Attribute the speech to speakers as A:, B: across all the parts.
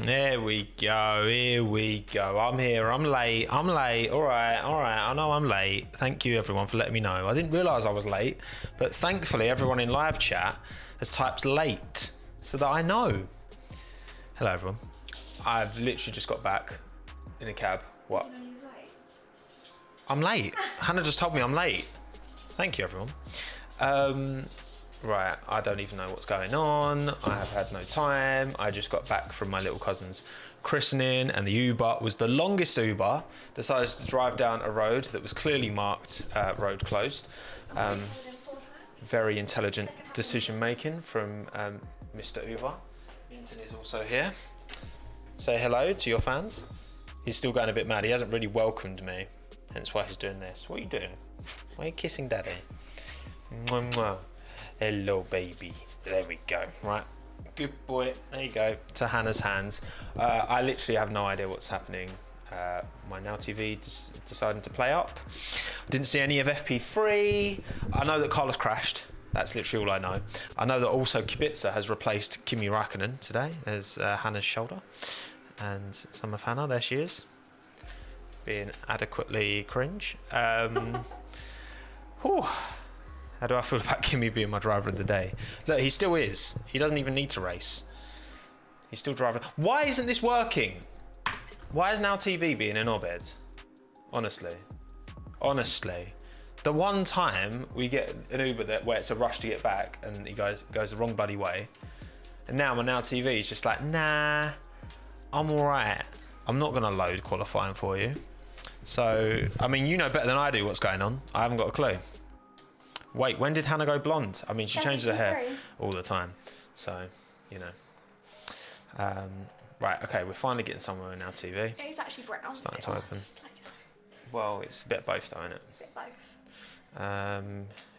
A: Here we go. Here we go. I'm here. I'm late. I'm late. All right. All right. I know I'm late. Thank you, everyone, for letting me know. I didn't realise I was late, but thankfully, everyone in live chat has typed late so that I know. Hello, everyone. I've literally just got back in a cab. What? I'm late. Hannah just told me I'm late. Thank you, everyone. Right, I don't even know what's going on. I have had no time. I just got back from my little cousin's christening, and the Uber was the longest Uber. Decided to drive down a road that was clearly marked road closed. Very intelligent decision making from Mr. Uber. Minton is also here. Say hello to your fans. He's still going a bit mad. He hasn't really welcomed me, hence why he's doing this. What are you doing? Why are you kissing Daddy? Mwah, mwah. Hello, baby. There we go. Right. Good boy. There you go. To Hannah's hands. I literally have no idea what's happening. My Now TV deciding to play up. I didn't see any of FP3. I know that Carlos crashed. That's literally all I know. I know that also Kubica has replaced Kimi Räikkönen today as Hannah's shoulder. And some of Hannah, there she is. Being adequately cringe. Whew. How do I feel about Kimi being my driver of the day? Look, he still is. He doesn't even need to race. He's still driving. Why isn't this working? Why is Now TV being in Obed? Honestly. Honestly. The one time we get an Uber where it's a rush to get back and he goes the wrong bloody way. And now my Now TV is just like, nah, I'm all right. I'm not going to load qualifying for you. So, I mean, you know better than I do what's going on. I haven't got a clue. Wait, when did Hannah go blonde? I mean, she changes her hair all the time. So, you know. Right, okay, we're finally getting somewhere in Now TV.
B: It's actually brown.
A: Starting to open. Well, it's a bit of both though, isn't it?
B: A bit both.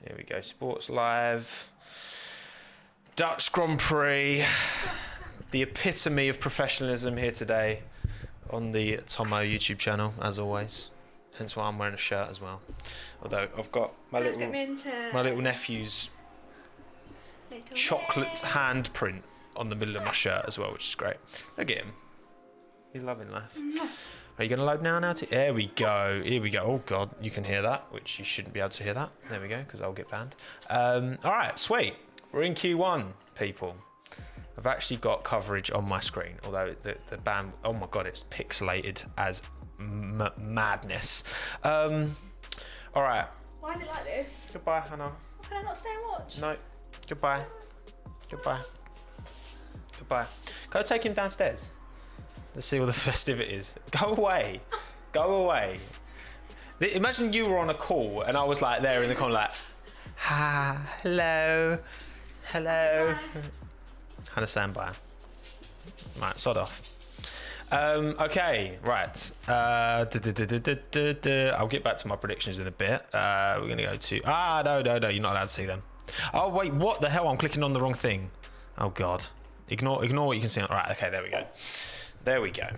A: Here we go, Sports Live. Dutch Grand Prix. The epitome of professionalism here today on the Tommo YouTube channel, as always. Hence why I'm wearing a shirt as well. Although I've got my little nephew's chocolate handprint on the middle of my shirt as well, which is great. Look at him. He's loving life. Are you going to load now? There we go. Here we go. Oh, God. You can hear that, which you shouldn't be able to hear that. There we go, because I'll get banned. All right, sweet. We're in Q1, people. I've actually got coverage on my screen, although the band, oh my God, it's pixelated as madness. All right.
B: Why is it like this?
A: Goodbye, Hannah.
B: Can I not stay and watch?
A: No. Goodbye. Goodbye. Goodbye. Go take him downstairs. Let's see all the festivities. Go away. Go away. Imagine you were on a call and I was like there in the corner like, hello. Hello. Hannah, stand by. Right, sod off. Okay, right. I'll get back to my predictions in a bit. We're going to go to... no, you're not allowed to see them. Oh, wait, what the hell? I'm clicking on the wrong thing. Oh, God. Ignore what you can see. Right, okay, there we go. There we go.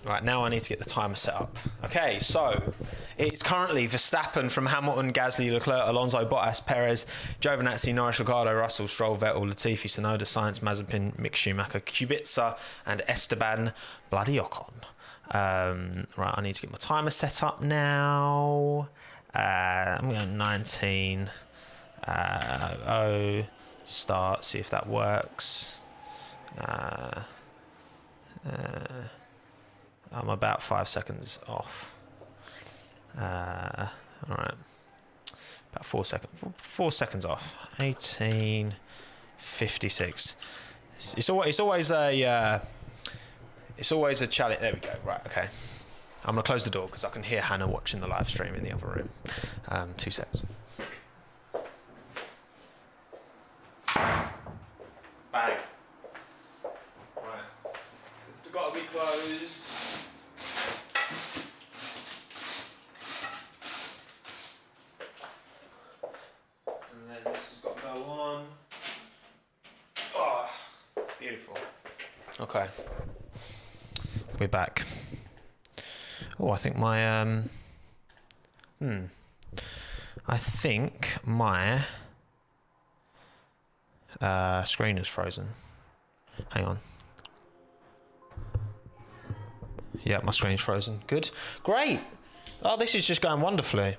A: Right, now I need to get the timer set up. Okay, so it's currently Verstappen from Hamilton, Gasly, Leclerc, Alonso, Bottas, Perez, Giovinazzi, Norris, Ricciardo, Russell, Stroll, Vettel, Latifi, Tsunoda, Sainz, Mazepin, Mick Schumacher, Kubica, and Esteban bloody Ocon. Right, I need to get my timer set up now. I'm going 19. Start, see if that works. I'm about 5 seconds off. All right, about 4 seconds. 4 seconds off. 18:56. It's always a challenge. There we go. Right. Okay. I'm gonna close the door because I can hear Hannah watching the live stream in the other room. 2 seconds. Bang. Right. It's got to be closed. And then this has got to go on. Oh, beautiful. Okay. We're back. Oh, I think my I think my screen is frozen. Hang on. Yeah, my screen's frozen. Good. Great. Oh, this is just going wonderfully.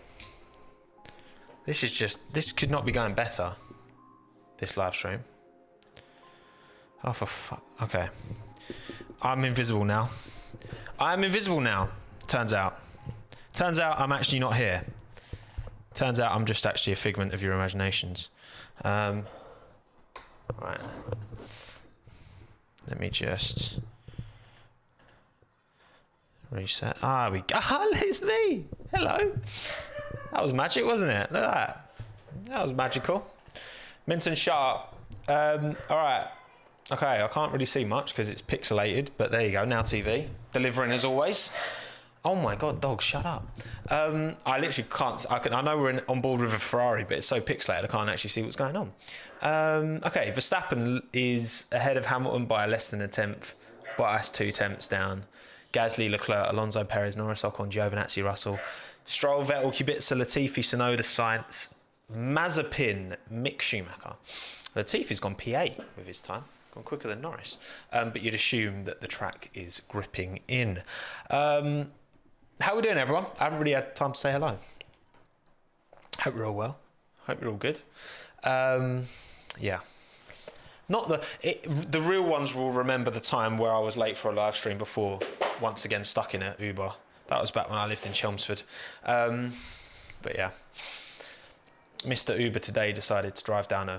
A: This could not be going better. This live stream. Oh, for fuck. Okay. I'm invisible now. I'm invisible now. Turns out I'm actually not here. Turns out I'm just actually a figment of your imaginations. Right. Let me just reset. It's me. Hello. That was magic, wasn't it? Look at that. That was magical. Minton Sharp. All right. Okay, I can't really see much because it's pixelated, but there you go. Now TV. Delivering as always. Oh my God, dog, shut up. I literally can't. I know we're on board with a Ferrari, but it's so pixelated I can't actually see what's going on. Okay, Verstappen is ahead of Hamilton by less than a tenth. Bottas 2 tenths down. Gasly, Leclerc, Alonso, Perez, Norris, Ocon, Giovinazzi, Russell, Stroll, Vettel, Kubica, Latifi, Tsunoda, Sainz, Mazepin, Mick Schumacher. Latifi's gone P8 with his time. Gone quicker than Norris. But you'd assume that the track is gripping in. How are we doing, everyone? I haven't really had time to say hello. Hope you're all well. Hope you're all good. Yeah. Not the real ones will remember the time where I was late for a live stream before, once again stuck in an Uber. That was back when I lived in Chelmsford. But yeah. Mr. Uber today decided to drive down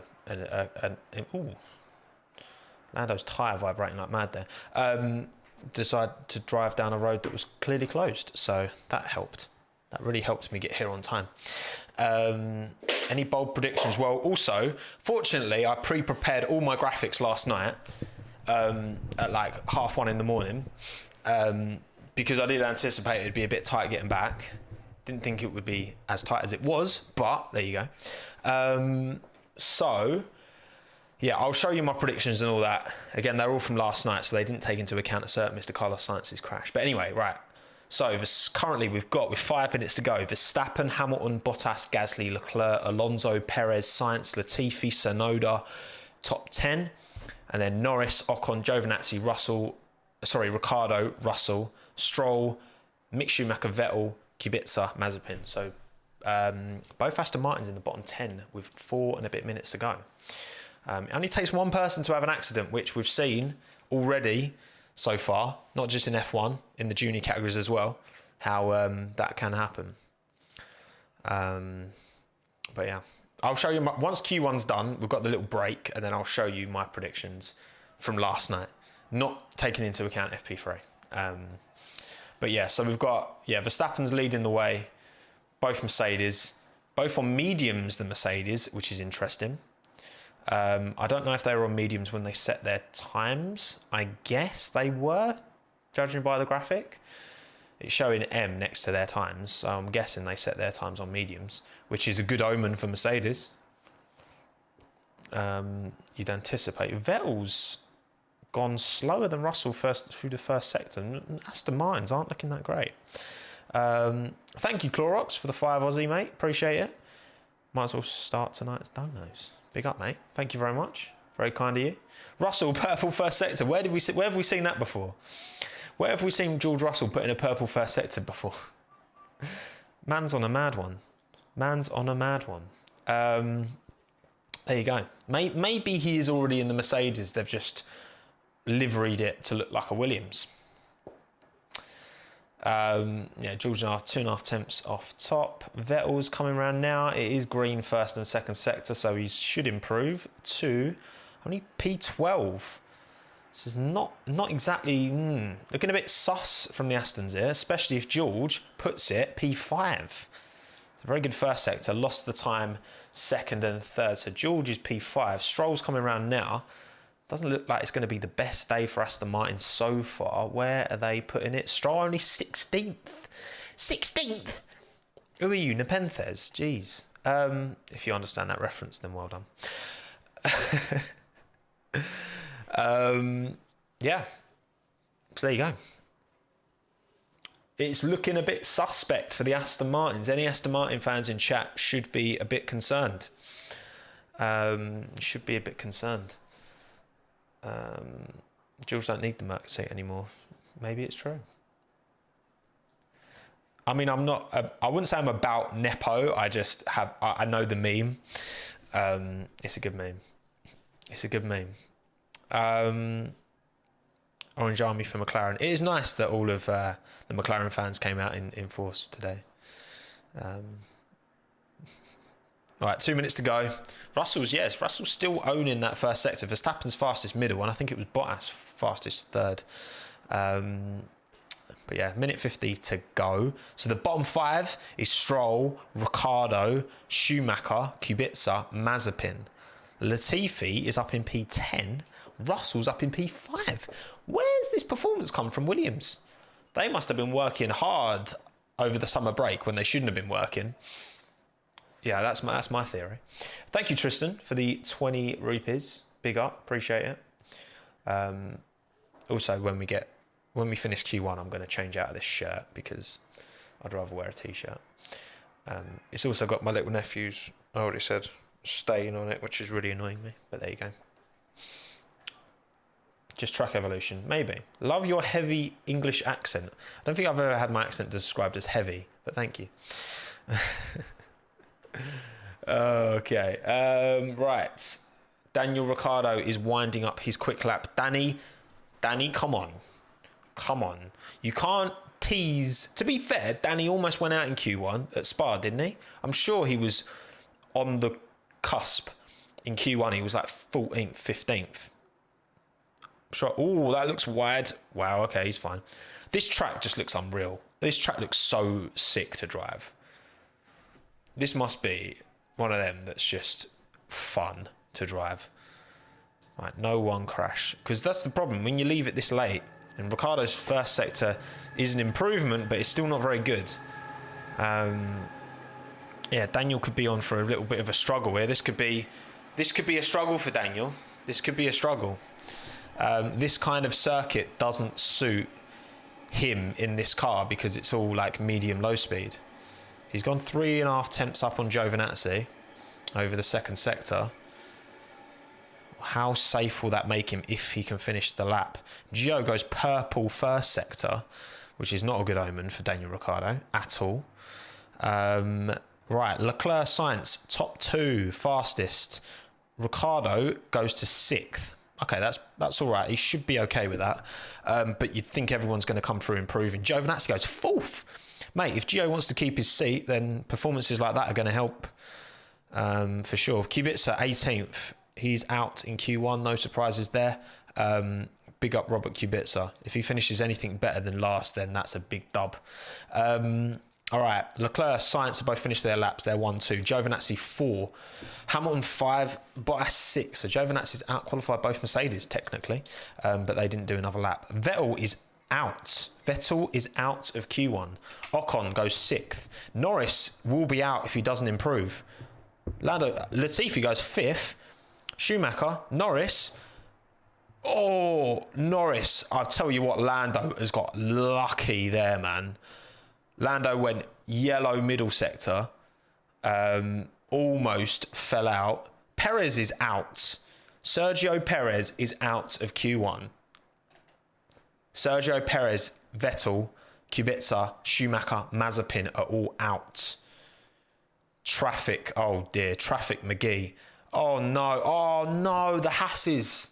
A: Lando's tyre vibrating like mad there. Decided to drive down a road that was clearly closed, so that helped. That really helped me get here on time. Any bold predictions? Well, also, fortunately, I pre-prepared all my graphics last night at like 1:30 in the morning because I did anticipate it'd be a bit tight getting back. Didn't think it would be as tight as it was, but there you go. So, yeah, I'll show you my predictions and all that. Again, they're all from last night, so they didn't take into account a certain Mr. Carlos Sainz's crash. But anyway, right. So currently with 5 minutes to go, Verstappen, Hamilton, Bottas, Gasly, Leclerc, Alonso, Perez, Sainz, Latifi, Tsunoda, top 10. And then Norris, Ocon, Giovinazzi, Ricciardo, Russell, Stroll, Mick Schumacher, Vettel, Kubica, Mazepin. So both Aston Martins in the bottom 10 with 4 and a bit minutes to go. It only takes one person to have an accident, which we've seen already so far, not just in F1, in the junior categories as well, how that can happen. But yeah, I'll show you, once Q1's done, we've got the little break, and then I'll show you my predictions from last night, not taking into account FP3. But yeah, so we've got, Verstappen's leading the way, both Mercedes, both on mediums, the Mercedes, which is interesting. I don't know if they were on mediums when they set their times. I guess they were, judging by the graphic. It's showing M next to their times, so I'm guessing they set their times on mediums, which is a good omen for Mercedes. You'd anticipate. Vettel's gone slower than Russell through the first sector. Aston Martins aren't looking that great. Thank you, Clorox, for the 5 Aussie, mate. Appreciate it. Might as well start tonight's donos. Big up, mate. Thank you very much. Very kind of you. Russell, purple first sector. Where have we seen that before? Where have we seen George Russell put in a purple first sector before? Man's on a mad one. There you go. Maybe he is already in the Mercedes. They've just liveried it to look like a Williams. George and 2.5 tenths off top. Vettel's coming around now. It is green first and second sector, so he should improve to only P12. This is not exactly looking a bit sus from the Astons here, especially if George puts it P5. It's a very good first sector. Lost the time second and third, so George is P5. Stroll's coming around now. Doesn't look like it's going to be the best day for Aston Martin so far. Where are they putting it? Stroll only 16th. 16th! Who are you? Nepenthes? Jeez. If you understand that reference, then well done. Yeah. So there you go. It's looking a bit suspect for the Aston Martins. Any Aston Martin fans in chat should be a bit concerned. Jules don't need the Merc seat anymore. Maybe it's true. I mean, I'm not. I wouldn't say I'm about Nepo. I just have. I know the meme. It's a good meme. It's a good meme. Orange Army for McLaren. It is nice that all of the McLaren fans came out in force today. All right, 2 minutes to go. Russell's still owning that first sector. Verstappen's fastest middle, and I think it was Bottas fastest third. But yeah, minute 50 to go. So the bottom five is Stroll, Ricciardo, Schumacher, Kubica, Mazepin. Latifi is up in P10. Russell's up in P5. Where's this performance come from, Williams? They must have been working hard over the summer break when they shouldn't have been working. Yeah, that's my theory. Thank you, Tristan, for the 20 rupees. Big up, appreciate it. Also, when we finish Q1, I'm going to change out of this shirt because I'd rather wear a t-shirt. It's also got my little nephew's, I already said, stain on it, which is really annoying me. But there you go. Just track evolution, maybe. Love your heavy English accent. I don't think I've ever had my accent described as heavy, but thank you. Okay, right. Daniel Ricciardo is winding up his quick lap. Danny, come on. You can't tease. To be fair, Danny almost went out in Q1 at Spa, didn't he? I'm sure he was on the cusp in Q1. He was like 14th, 15th. Sure. Oh, that looks wide. Wow, okay, he's fine. This track just looks unreal. This track looks so sick to drive. This must be one of them that's just fun to drive. Right, no one crash. Because that's the problem. When you leave it this late, and Ricciardo's first sector is an improvement, but it's still not very good. Yeah, Daniel could be on for a little bit of a struggle here. This could be a struggle for Daniel. This could be a struggle. This kind of circuit doesn't suit him in this car because it's all like medium low speed. He's gone 3.5 tenths up on Giovinazzi over the second sector. How safe will that make him if he can finish the lap? Gio goes purple first sector, which is not a good omen for Daniel Ricciardo at all. Right, Leclerc, Sainz, top two, fastest. Ricciardo goes to 6th. Okay, that's all right. He should be okay with that. But you'd think everyone's going to come through improving. Giovinazzi goes 4th. Mate, if Gio wants to keep his seat, then performances like that are going to help for sure. Kubica, 18th. He's out in Q1. No surprises there. Big up Robert Kubica. If he finishes anything better than last, then that's a big dub. All right, Leclerc, Sainz have both finished their laps. They're 1-2. Giovinazzi 4, Hamilton 5, Bottas 6. So Giovinazzi's out-qualified both Mercedes technically, but they didn't do another lap. Vettel is out. Vettel is out of Q1. Ocon goes 6th. Norris will be out if he doesn't improve. Latifi goes 5th. Schumacher, Norris. Oh, Norris. I'll tell you what, Lando has got lucky there, man. Lando went yellow middle sector, almost fell out. Perez is out. Sergio Perez is out of Q1. Sergio Perez, Vettel, Kubica, Schumacher, Mazepin are all out. Traffic, oh dear, Traffic McGee. Oh no, the Hasses.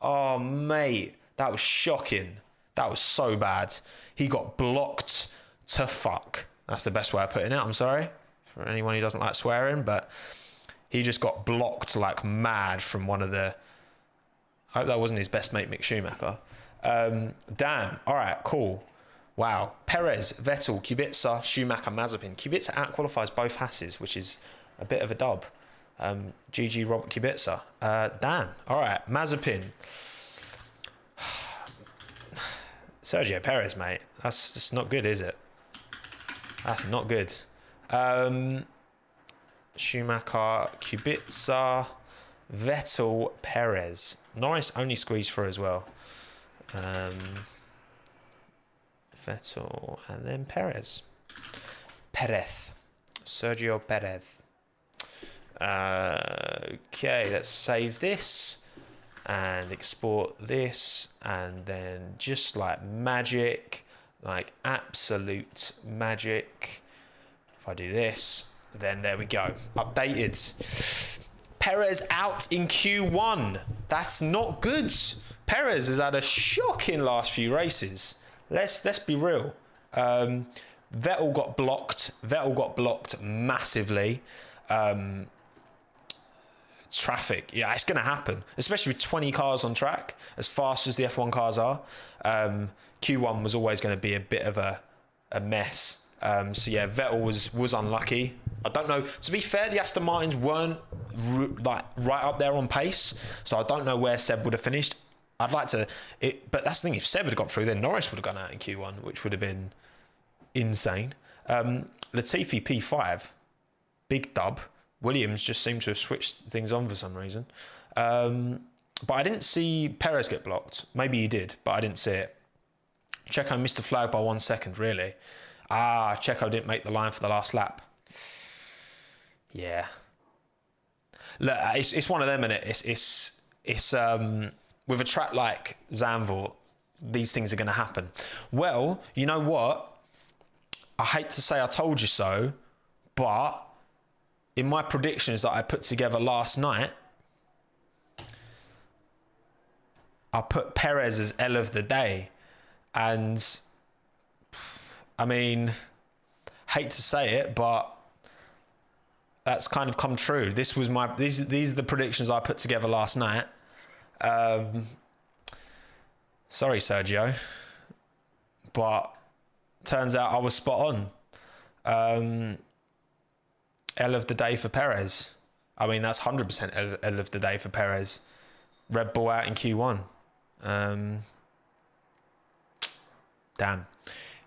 A: Oh mate, that was shocking. That was so bad. He got blocked to fuck. That's the best way of putting it. I'm sorry for anyone who doesn't like swearing, but he just got blocked like mad from one of the... I hope that wasn't his best mate, Mick Schumacher. Damn. All right, cool. Wow. Perez, Vettel, Kubica, Schumacher, Mazepin. Kubica out-qualifies both Hasses, which is a bit of a dub. GG Robert Kubica. Damn. All right, Mazepin. Sergio Perez, mate. That's just not good, is it? That's not good. Schumacher, Kubica, Vettel, Perez. Norris only squeezed through as well. Vettel and then Perez. Sergio Perez. Okay, let's save this and export this, and then just like magic, Like absolute magic. If I do this, then there we go. Updated. Perez out in Q1. That's not good. Perez has had a shocking last few races. Let's be real. Vettel got blocked. Vettel got blocked massively. Traffic, yeah, it's going to happen, especially with 20 cars on track, as fast as the F1 cars are. Q1 was always going to be a bit of a mess. So yeah, Vettel was unlucky. I don't know. To be fair, the Aston Martins weren't like right up there on pace, so I don't know where Seb would have finished. I'd like to, but that's the thing. If Seb had got through, then Norris would have gone out in Q1, which would have been insane. Latifi P5, big dub. Williams just seemed to have switched things on for some reason. But I didn't see Perez get blocked. Maybe he did, but I didn't see it. Checo missed the flag by 1 second, really. Checo didn't make the line for the last lap. Yeah. Look, it's one of them, innit? It's with a track like Zandvoort, these things are going to happen. Well, you know what? I hate to say I told you so, but in my predictions that I put together last night, I put Perez as L of the day. And I mean, hate to say it, but that's kind of come true. These are the predictions I put together last night. Sorry, Sergio, but turns out I was spot on. L of the day for Perez. I mean, that's 100% L of the day for Perez. Red Bull out in Q1. Damn.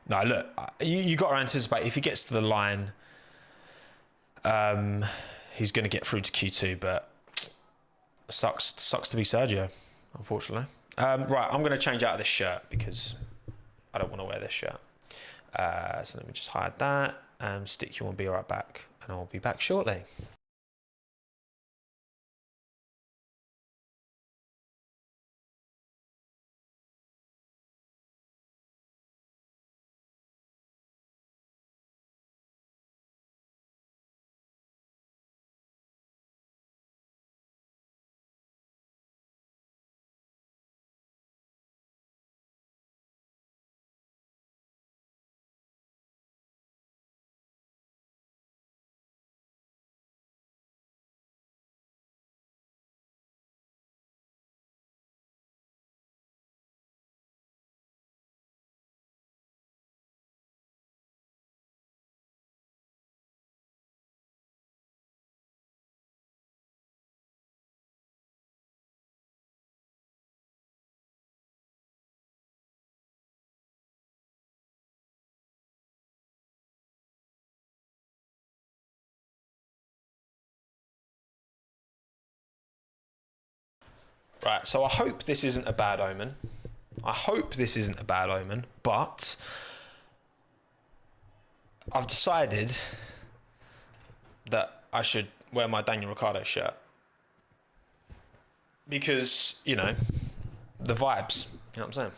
A: No, look, you got to anticipate if he gets to the line, he's going to get through to Q2, but sucks to be Sergio, unfortunately. Right, I'm going to change out of this shirt because I don't want to wear this shirt. So let me just hide that and stick you on. Be right back, and I'll be back shortly. Right, so I hope this isn't a bad omen. But I've decided that I should wear my Daniel Ricciardo shirt. Because, you know, the vibes. You know what I'm saying?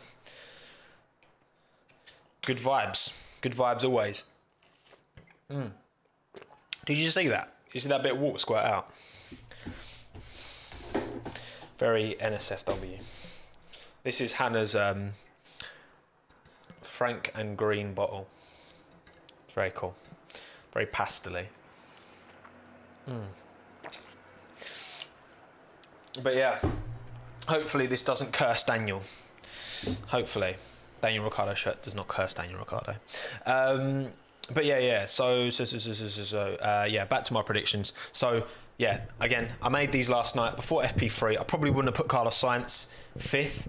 A: Good vibes. Good vibes always. Did you see that? Did you see that bit of water squirt out? Very NSFW. This is Hannah's Frank and green bottle. It's very cool. Very pastel-y. But yeah, hopefully this doesn't curse Daniel. Hopefully. Daniel Ricciardo shirt does not curse Daniel Ricciardo. But yeah. So yeah, back to my predictions. So yeah, again, I made these last night before FP3. I probably wouldn't have put Carlos Sainz 5th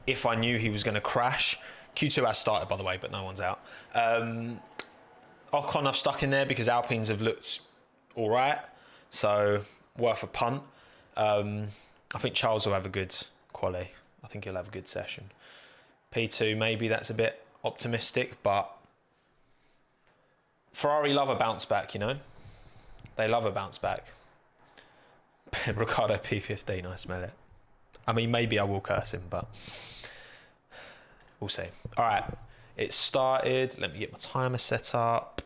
A: if I knew he was going to crash. Q2 has started, by the way, but no one's out. Ocon I've stuck in there because Alpines have looked all right, so worth a punt. I think Charles will have a good quali. I think he'll have a good session. P2, maybe that's a bit optimistic, but Ferrari love a bounce back, you know? They love a bounce back. Ricardo P15, I smell it. I mean, maybe I will curse him, but we'll see. All right. it started. Let me get my timer set up.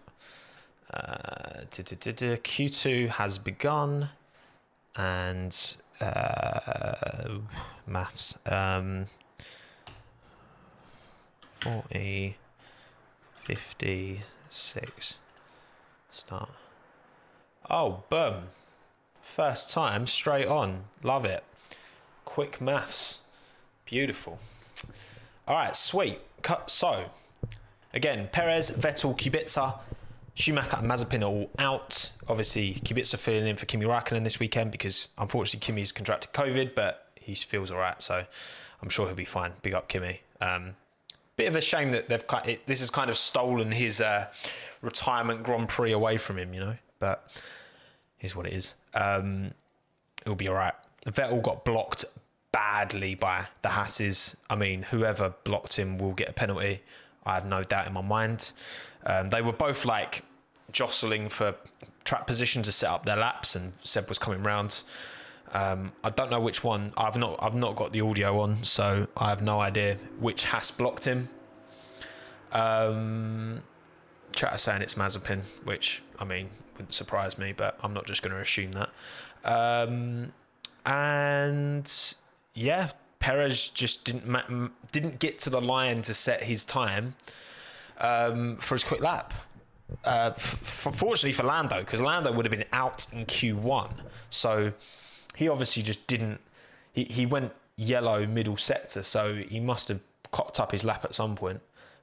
A: Q2 has begun, and maths. 40, 56. Start. Oh, boom. First time, straight on. Love it. Quick maths. Beautiful. All right, sweet. So, again, Perez, Vettel, Kubica, Schumacher and Mazepin are all out. Obviously, Kubica filling in for Kimi Räikkönen this weekend because, unfortunately, Kimi's contracted COVID, but he feels all right, so I'm sure he'll be fine. Big up, Kimi. Bit of a shame that this has kind of stolen his retirement Grand Prix away from him, you know, but here's what it is. It'll be all right. Vettel got blocked badly by the Hasses. I mean, whoever blocked him will get a penalty. I have no doubt in my mind. They were both like jostling for track position to set up their laps, and Seb was coming round. I don't know which one. I've not got the audio on, so I have no idea which Haas blocked him. Chat is saying it's Mazepin, which, I mean, wouldn't surprise me, but I'm not just going to assume that. And yeah, Perez just didn't get to the line to set his time for his quick lap. Fortunately for Lando, because Lando would have been out in Q1, so he obviously just didn't. He went yellow middle sector, so he must have cocked up his lap at some point.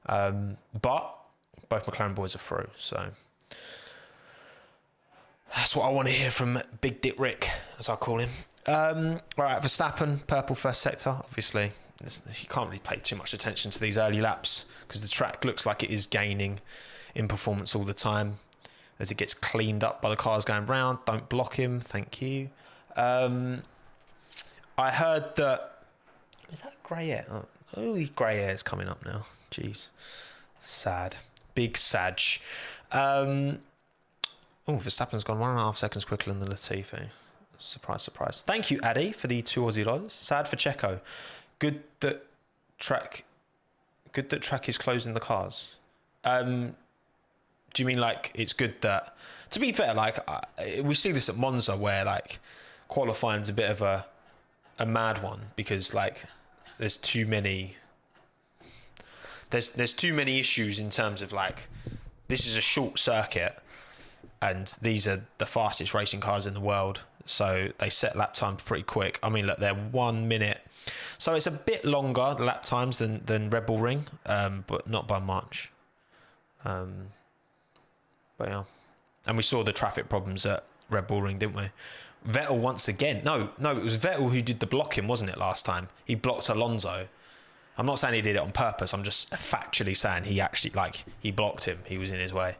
A: But both McLaren boys are through, so that's what I want to hear from Big Dick Rick, as I call him. Right, Verstappen, purple first sector. Obviously, you can't really pay too much attention to these early laps because the track looks like it is gaining in performance all the time as it gets cleaned up by the cars going round. Don't block him, thank you. I heard that... Is that grey hair? Oh, these grey hairs coming up now. Jeez. Sad. Big Sag. Verstappen's gone 1.5 seconds quicker than the Latifi. Surprise, surprise. Thank you, Addy, for the $2 Aussie. Sad for Checo. Good that track is closing the cars. Do you mean like it's good that... To be fair, like we see this at Monza where like qualifying's a bit of a mad one because like there's too many issues in terms of like this is a short circuit and these are the fastest racing cars in the world, so they set lap times pretty quick. I mean, look, they're 1 minute, so it's a bit longer lap times than Red Bull Ring, but not by much. But yeah, and we saw the traffic problems at Red Bull Ring, didn't we? Vettel once again. No, it was Vettel who did the blocking, wasn't it, last time? He blocked Alonso. I'm not saying he did it on purpose. I'm just factually saying he actually, like, he blocked him. He was in his way.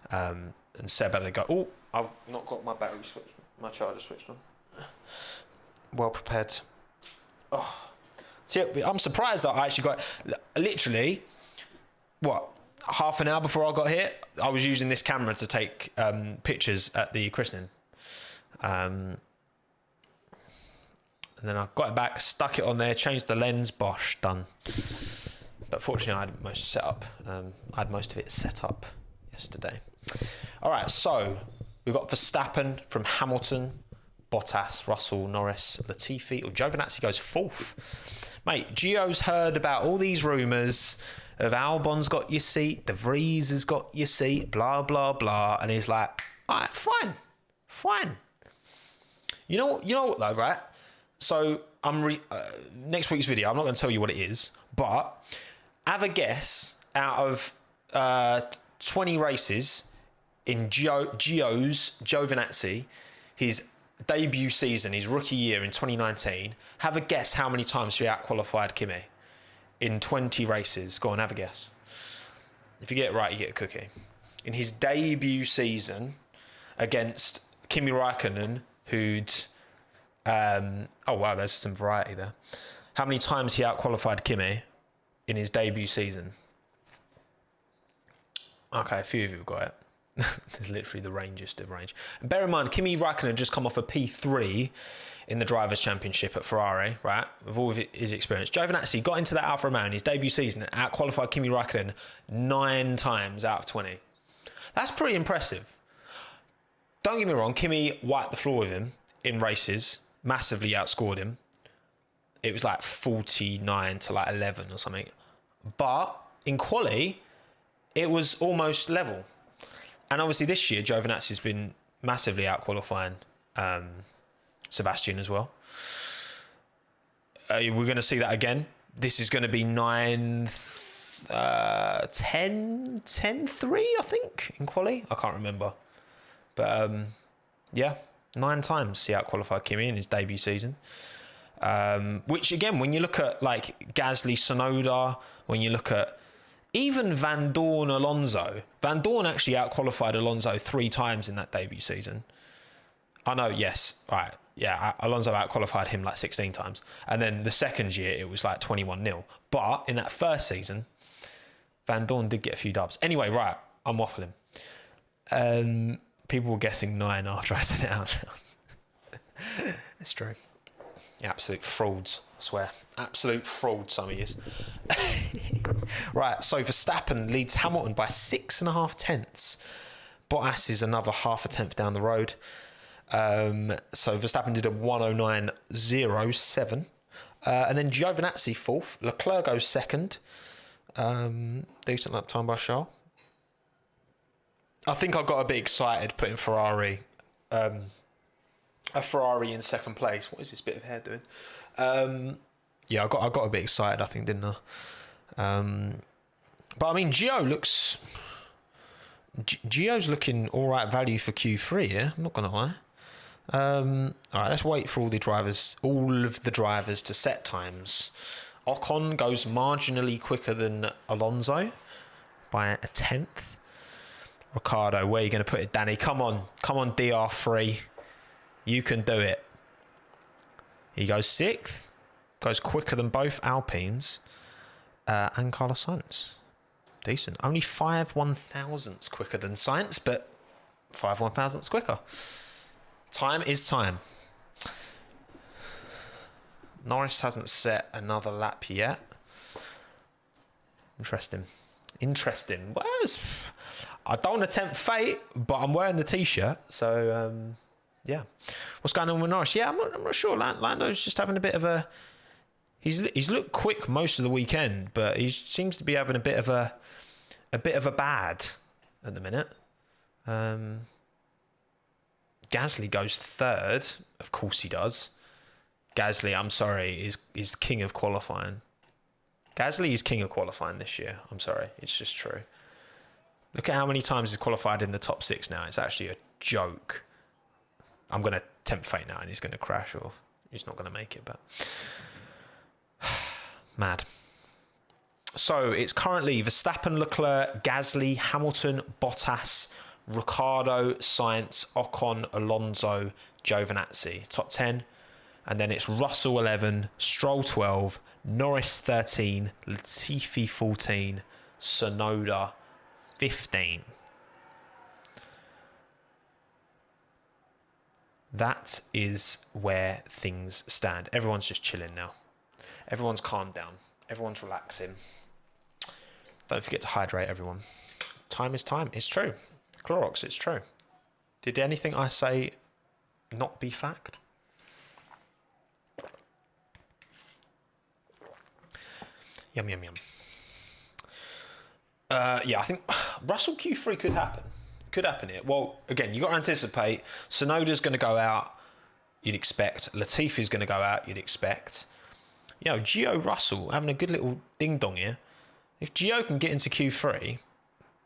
A: And Seb had to go, oh, I've not got my battery switched, my charger switched on. Well prepared. Oh, see, I'm surprised that I actually got, literally, half an hour before I got here, I was using this camera to take pictures at the christening. And then I got it back, stuck it on there, changed the lens, bosh, done. But fortunately, I had most set up. I had most of it set up yesterday. All right, so we've got Verstappen from Hamilton, Bottas, Russell, Norris, Latifi, or Giovinazzi goes fourth. Mate, Gio's heard about all these rumours of Albon's got your seat, De Vries has got your seat, blah, blah, blah. And he's like, all right, fine. You know what though, right? So next week's video, I'm not going to tell you what it is, but have a guess out of 20 races in Giovinazzi, his debut season, his rookie year in 2019, have a guess how many times he out-qualified Kimi in 20 races. Go on, have a guess. If you get it right, you get a cookie. In his debut season against Kimi Räikkönen, who'd... oh, wow, there's some variety there. How many times he out-qualified Kimi in his debut season? Okay, a few of you have got it. There's literally the rangiest of range. And bear in mind, Kimi Raikkonen had just come off a P3 in the Drivers' Championship at Ferrari, right? With all of his experience. Giovinazzi got into that Alfa Romeo in his debut season and out-qualified Kimi Raikkonen 9 times out of 20. That's pretty impressive. Don't get me wrong, Kimi wiped the floor with him in races, massively outscored him. It was like 49 to like 11 or something. But in quali, it was almost level. And obviously this year, Giovinazzi's been massively out-qualifying Sebastian as well. We're going to see that again. This is going to be 10-3, I think, in quali. I can't remember. But yeah, 9 times he out-qualified Kimi in his debut season. Which again, when you look at like Gasly, Tsunoda, when you look at even Van Dorn, Alonso, Van Dorn actually out-qualified Alonso 3 times in that debut season. I know, yes, right, yeah, Alonso out-qualified him like 16 times. And then the second year, it was like 21-0. But in that first season, Van Dorn did get a few dubs. Anyway, right, I'm waffling. People were guessing 9 after I said it out. It's true. Absolute frauds, I swear. Absolute fraud, some of yous. Right, so Verstappen leads Hamilton by 6.5 tenths. Bottas is another half a tenth down the road. So Verstappen did a 109.07. And then Giovinazzi fourth. Leclerc goes second. Decent lap time by Charles. I think I got a bit excited putting Ferrari... a Ferrari in second place. What is this bit of hair doing? Yeah, I got a bit excited, I think, didn't I? But I mean, Gio's looking all right value for Q3. Yeah, I'm not gonna lie. All right, let's wait for all of the drivers to set times. Ocon goes marginally quicker than Alonso by a tenth. Ricciardo, where are you going to put it, Danny? Come on, DR3. You can do it. He goes 6th. Goes quicker than both Alpines. And Carlos Sainz. Decent. Only 5 1,000ths quicker than Sainz, but 5 1,000ths quicker. Time is time. Norris hasn't set another lap yet. Interesting. Well, I don't want to tempt fate, but I'm wearing the t-shirt, so... yeah. What's going on with Norris? Yeah, I'm not sure. Lando's just having a bit of a... He's looked quick most of the weekend, but he seems to be having a bit of a bad at the minute. Gasly goes 3rd. Of course he does. Gasly, I'm sorry, is king of qualifying. Gasly is king of qualifying this year. I'm sorry. It's just true. Look at how many times he's qualified in the top 6 now. It's actually a joke. I'm going to tempt fate now and he's going to crash or he's not going to make it, but... Mad. So it's currently Verstappen, Leclerc, Gasly, Hamilton, Bottas, Ricciardo, Sainz, Ocon, Alonso, Giovinazzi. Top 10. And then it's Russell 11, Stroll 12, Norris 13, Latifi 14, Tsunoda 15. That is where things stand. Everyone's just chilling now. Everyone's calmed down. Everyone's relaxing. Don't forget to hydrate, everyone. Time is time. It's true. Clorox, it's true. Did anything I say not be fact? Yum, yum, yum. Yeah, I think Russell Q3 could happen. Could happen here. Well, again, you got to anticipate. Tsunoda's going to go out, you'd expect. Latifi's going to go out, you'd expect. You know, Gio Russell having a good little ding-dong here. If Gio can get into Q3,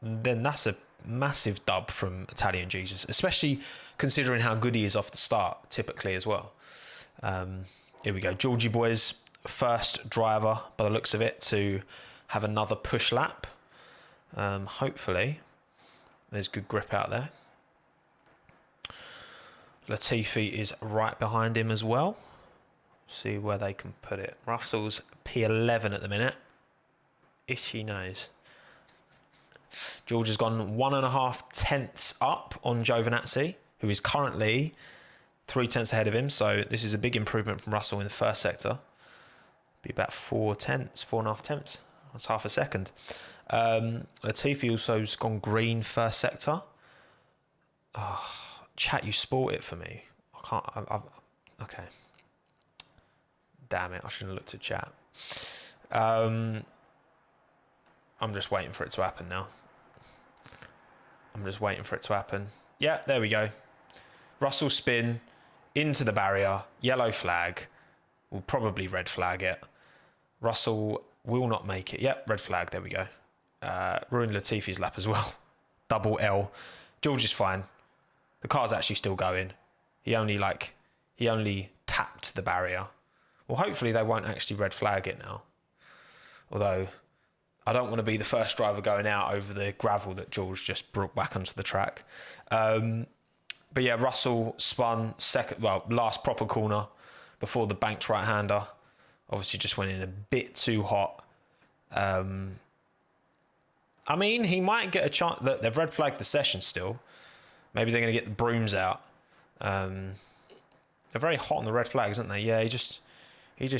A: then that's a massive dub from Italian Jesus, especially considering how good he is off the start, typically as well. Here we go. Georgie Boy's first driver, by the looks of it, to have another push lap. Hopefully. There's good grip out there. Latifi is right behind him as well. See where they can put it. Russell's P11 at the minute. Itchy nose. George has gone 1.5 tenths up on Giovinazzi, who is currently 3 tenths ahead of him. So this is a big improvement from Russell in the first sector. Be about 4.5 tenths. That's half a second. Latifi also has gone green first sector. Oh, chat, you sport it for me. I can't. Okay. Damn it! I shouldn't have looked at chat. I'm just waiting for it to happen now. Yeah, there we go. Russell spin into the barrier. Yellow flag. We'll probably red flag it. Russell will not make it. Yep, red flag. There we go. Ruined Latifi's lap as well. Double L. George is fine. The car's actually still going. He only tapped the barrier. Well, hopefully they won't actually red flag it now. Although I don't want to be the first driver going out over the gravel that George just brought back onto the track. But yeah, Russell spun last proper corner before the banked right-hander. Obviously just went in a bit too hot. I mean, he might get a chance. They've red flagged the session still. Maybe they're going to get the brooms out. They're very hot on the red flags, aren't they? Yeah, he just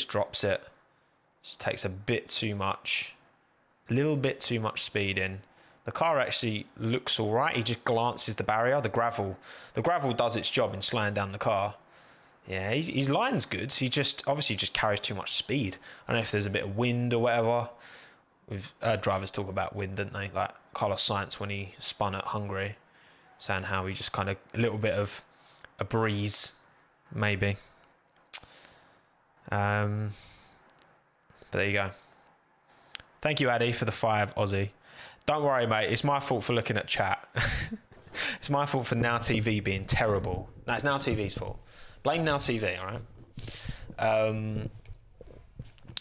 A: drops it. Just takes a little bit too much speed in. The car actually looks all right. He just glances the barrier. The gravel does its job in slowing down the car. Yeah, his line's good. He obviously just carries too much speed. I don't know if there's a bit of wind or whatever. We've heard drivers talk about wind, didn't they? Like Carlos Sainz when he spun at Hungary, saying how he just kind of a little bit of a breeze, maybe. But there you go. Thank you, Addy, for the 5 Aussie. Don't worry, mate. It's my fault for looking at chat. It's my fault for Now TV being terrible. No, it's Now TV's fault. Blame Now TV, all right?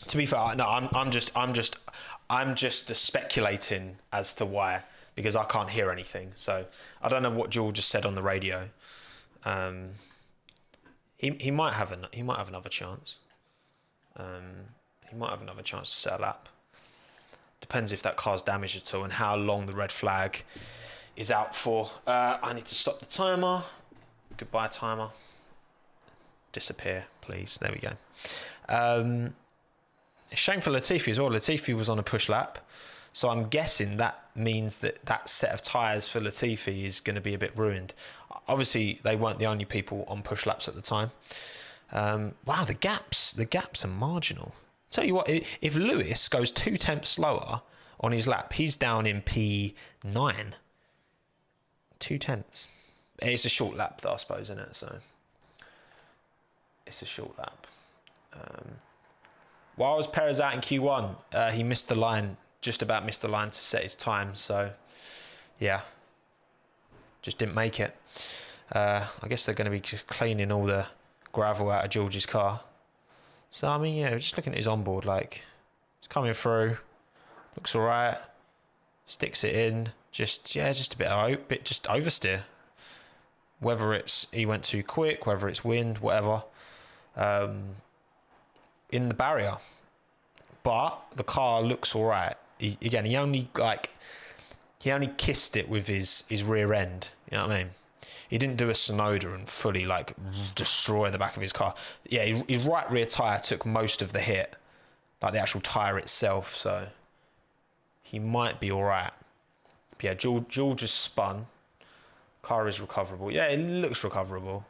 A: To be fair, no, I'm just speculating as to why, because I can't hear anything. So I don't know what George just said on the radio. He might have another chance. He might have another chance to set a lap. Depends if that car's damaged at all and how long the red flag is out for. I need to stop the timer. Goodbye, timer. Disappear, please. There we go. Shame for Latifi as well. Latifi was on a push lap. So I'm guessing that means that set of tyres for Latifi is going to be a bit ruined. Obviously, they weren't the only people on push laps at the time. Wow, the gaps are marginal. Tell you what, if Lewis goes 2 tenths slower on his lap, he's down in P9. 2 tenths. It's a short lap, though, I suppose, isn't it? So it's a short lap. While was Perez out in Q1, he missed the line, just about missed the line to set his time. So, yeah, just didn't make it. I guess they're going to be just cleaning all the gravel out of George's car. So, I mean, yeah, just looking at his onboard, like, it's coming through, looks all right, sticks it in, just a bit just oversteer. Whether it's he went too quick, whether it's wind, whatever, in the barrier. But the car looks all right. He only kissed it with his rear end, you know what I mean? He didn't do a Sonoda and fully destroy the back of his car. Yeah, his right rear tyre took most of the hit, like the actual tyre itself. So he might be all right. But yeah, George just spun. Car is recoverable. Yeah, it looks recoverable.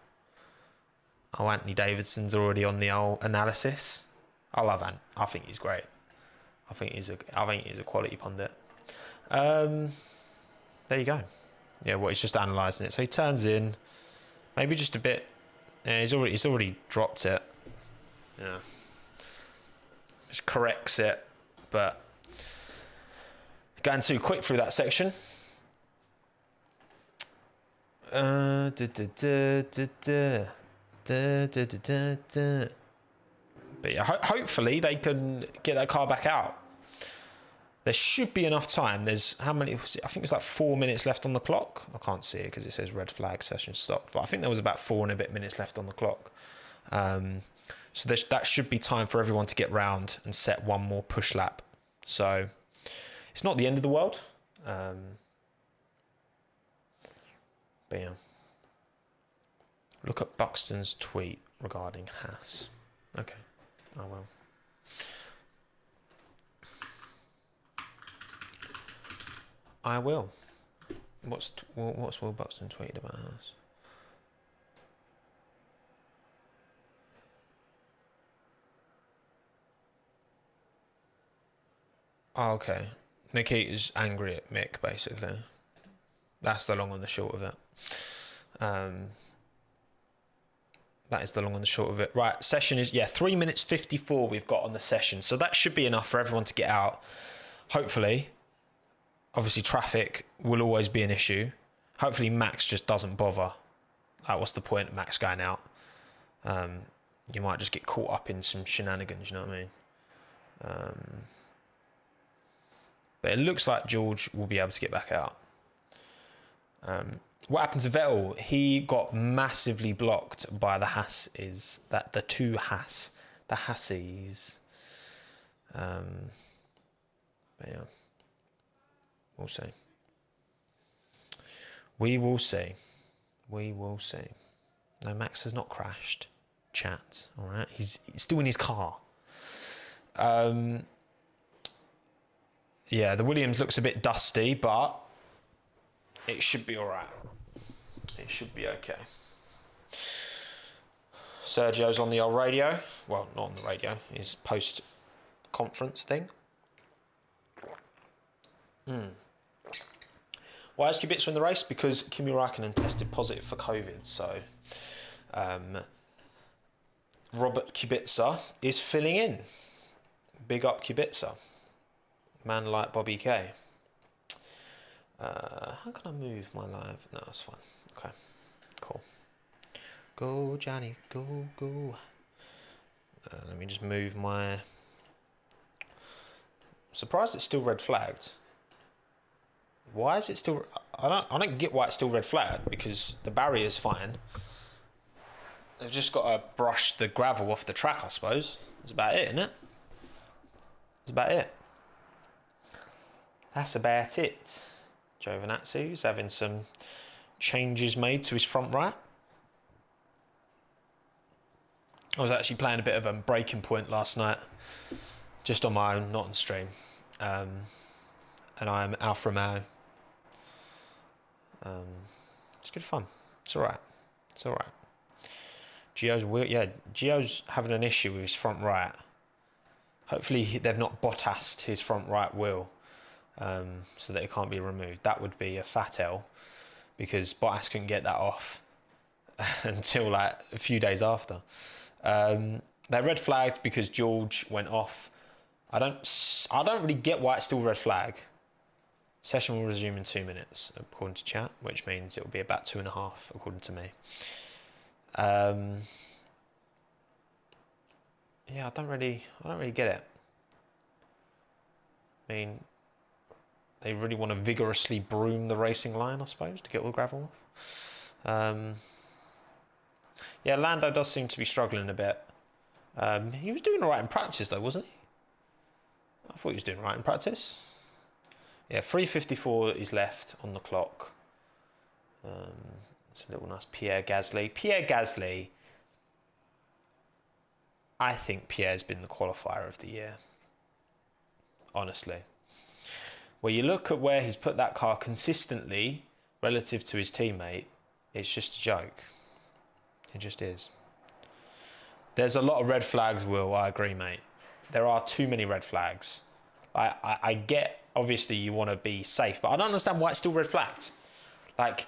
A: Oh, Anthony Davidson's already on the old analysis. I love Ant. I think he's great. I think he's a quality pundit. There you go. Yeah, he's just analysing it. So he turns in, maybe just a bit. Yeah, he's already dropped it. Yeah, just corrects it, but going too quick through that section. But yeah, hopefully they can get that car back out. There should be enough time. There's how many? I think it's like 4 minutes left on the clock. I can't see it because it says red flag session stopped. But I think there was about 4 and a bit minutes left on the clock. So that should be time for everyone to get round and set one more push lap. So it's not the end of the world. But yeah. Look at Buxton's tweet regarding Haas. Okay, I will. I will. What's Will Buxton tweeted about Haas? Oh, okay. Nikita's angry at Mick, basically. That's the long and the short of it. That is the long and the short of it. Right, session is, 3 minutes 54 we've got on the session. So that should be enough for everyone to get out. Hopefully. Obviously, traffic will always be an issue. Hopefully, Max just doesn't bother. Like, what's the point of Max going out? You might just get caught up in some shenanigans, you know what I mean? But it looks like George will be able to get back out. What happened to Vettel? He got massively blocked by the Hasses, the two Haas, the Hassies. But yeah, we'll see. We will see. We will see. No, Max has not crashed. Chat. All right, he's still in his car. Yeah, the Williams looks a bit dusty, but it should be all right. It should be okay. Sergio's on the old radio. Well, not on the radio. His post-conference thing. Why is Kubica in the race? Because Kimi Räikkönen tested positive for COVID. So, Robert Kubica is filling in. Big up Kubica. Man like Bobby K. How can I move my live? No, that's fine. Okay, cool. Go, Johnny, go, go. Let me just move my... Surprised it's still red flagged. Why is it still... I don't get why it's still red flagged, because the barrier's fine. They've just got to brush the gravel off the track, I suppose. That's about it, isn't it? That's about it. That's about it. Giovinazzi's having some changes made to his front right. I was actually playing a bit of a breaking point last night, just on my own, not on stream. And I'm Alfa Romeo. It's good fun. It's all right. It's all right. Gio's having an issue with his front right. Hopefully they've not Bottased his front right wheel. So that it can't be removed. That would be a fat L, because Bottas couldn't get that off until like a few days after. They red flagged because George went off. I don't really get why it's still red flag. Session will resume in 2 minutes according to chat, which means it will be about 2.5 according to me. Yeah, I don't really get it. I mean, they really want to vigorously broom the racing line, I suppose, to get all the gravel off. Yeah, Lando does seem to be struggling a bit. He was doing all right in practice, though, wasn't he? I thought he was doing all right in practice. Yeah, 3:54 is left on the clock. It's a little nice Pierre Gasly. Pierre Gasly, I think Pierre's been the qualifier of the year. Honestly. Where you look at where he's put that car consistently relative to his teammate, it's just a joke. It just is. There's a lot of red flags, Will, I agree, mate. There are too many red flags. I get, obviously, you want to be safe, but I don't understand why it's still red flagged. Like,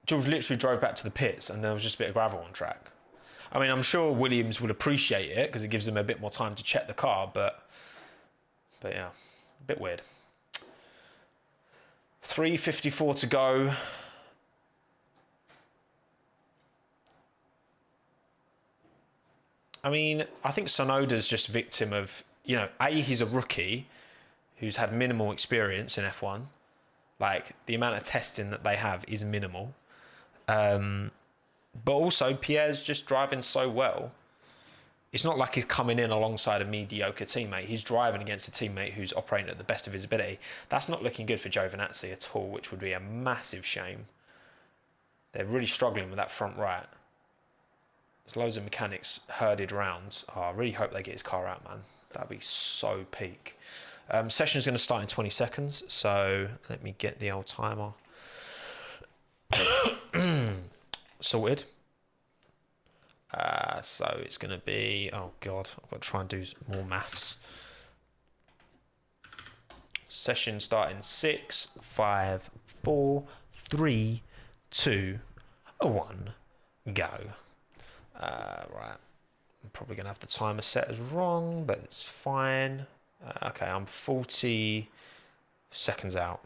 A: George literally drove back to the pits and there was just a bit of gravel on track. I mean, I'm sure Williams would appreciate it because it gives them a bit more time to check the car, but yeah, a bit weird. 3:54 to go. I mean, I think Tsunoda's just a victim of, he's a rookie who's had minimal experience in F1. Like, the amount of testing that they have is minimal. But also, Pierre's just driving so well. it's not like he's coming in alongside a mediocre teammate. He's driving against a teammate who's operating at the best of his ability. That's not looking good for Giovinazzi at all, which would be a massive shame. They're really struggling with that front right. There's loads of mechanics herded round. Oh, I really hope they get his car out, man. That'd be so peak. Session's going to start in 20 seconds, so let me get the old timer sorted. So it's going to be, oh God, I've got to try and do more maths. Session starting 6, 5, 4, 3, 2, 1, go. Right, I'm probably going to have the timer set as wrong, but it's fine. Okay, I'm 40 seconds out.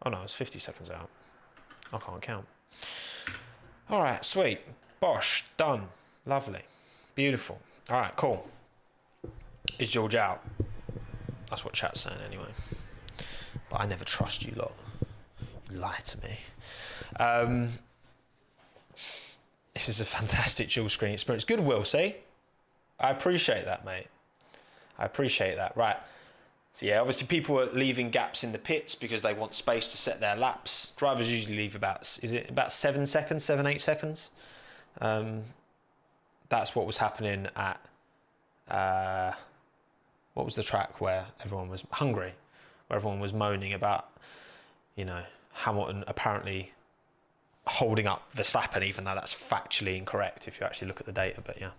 A: Oh no, it's 50 seconds out. I can't count. All right, sweet. Bosh, done. Lovely. Beautiful. All right, cool. Is George out? That's what chat's saying anyway. But I never trust you lot. You lie to me. This is a fantastic dual screen experience. Goodwill, see? I appreciate that, mate. I appreciate that. Right. So yeah, obviously people are leaving gaps in the pits because they want space to set their laps. Drivers usually leave about, is it about 7 seconds, 7, 8 seconds? That's what was happening at, what was the track where everyone was, Hungary, where everyone was moaning about, you know, Hamilton apparently holding up Verstappen, even though that's factually incorrect if you actually look at the data, but yeah.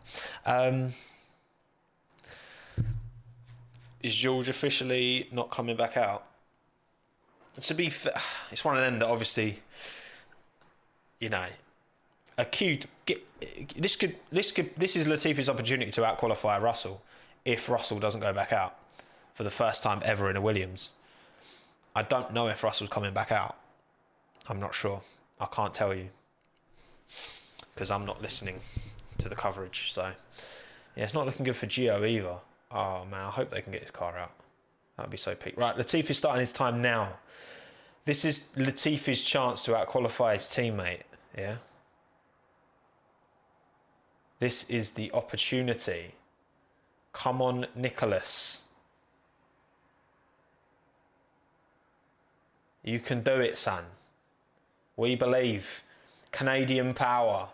A: Is George officially not coming back out? To be fair, it's one of them that obviously, you know, this is Latifi's opportunity to out-qualify Russell if Russell doesn't go back out for the first time ever in a Williams. I don't know if Russell's coming back out. I'm not sure. I can't tell you because I'm not listening to the coverage. So, yeah, it's not looking good for Gio either. Oh, man, I hope they can get his car out. That would be so peak. Right, Latifi's starting his time now. This is Latifi's chance to out-qualify his teammate, yeah? This is the opportunity. Come on, Nicholas. You can do it, son. We believe. Canadian power.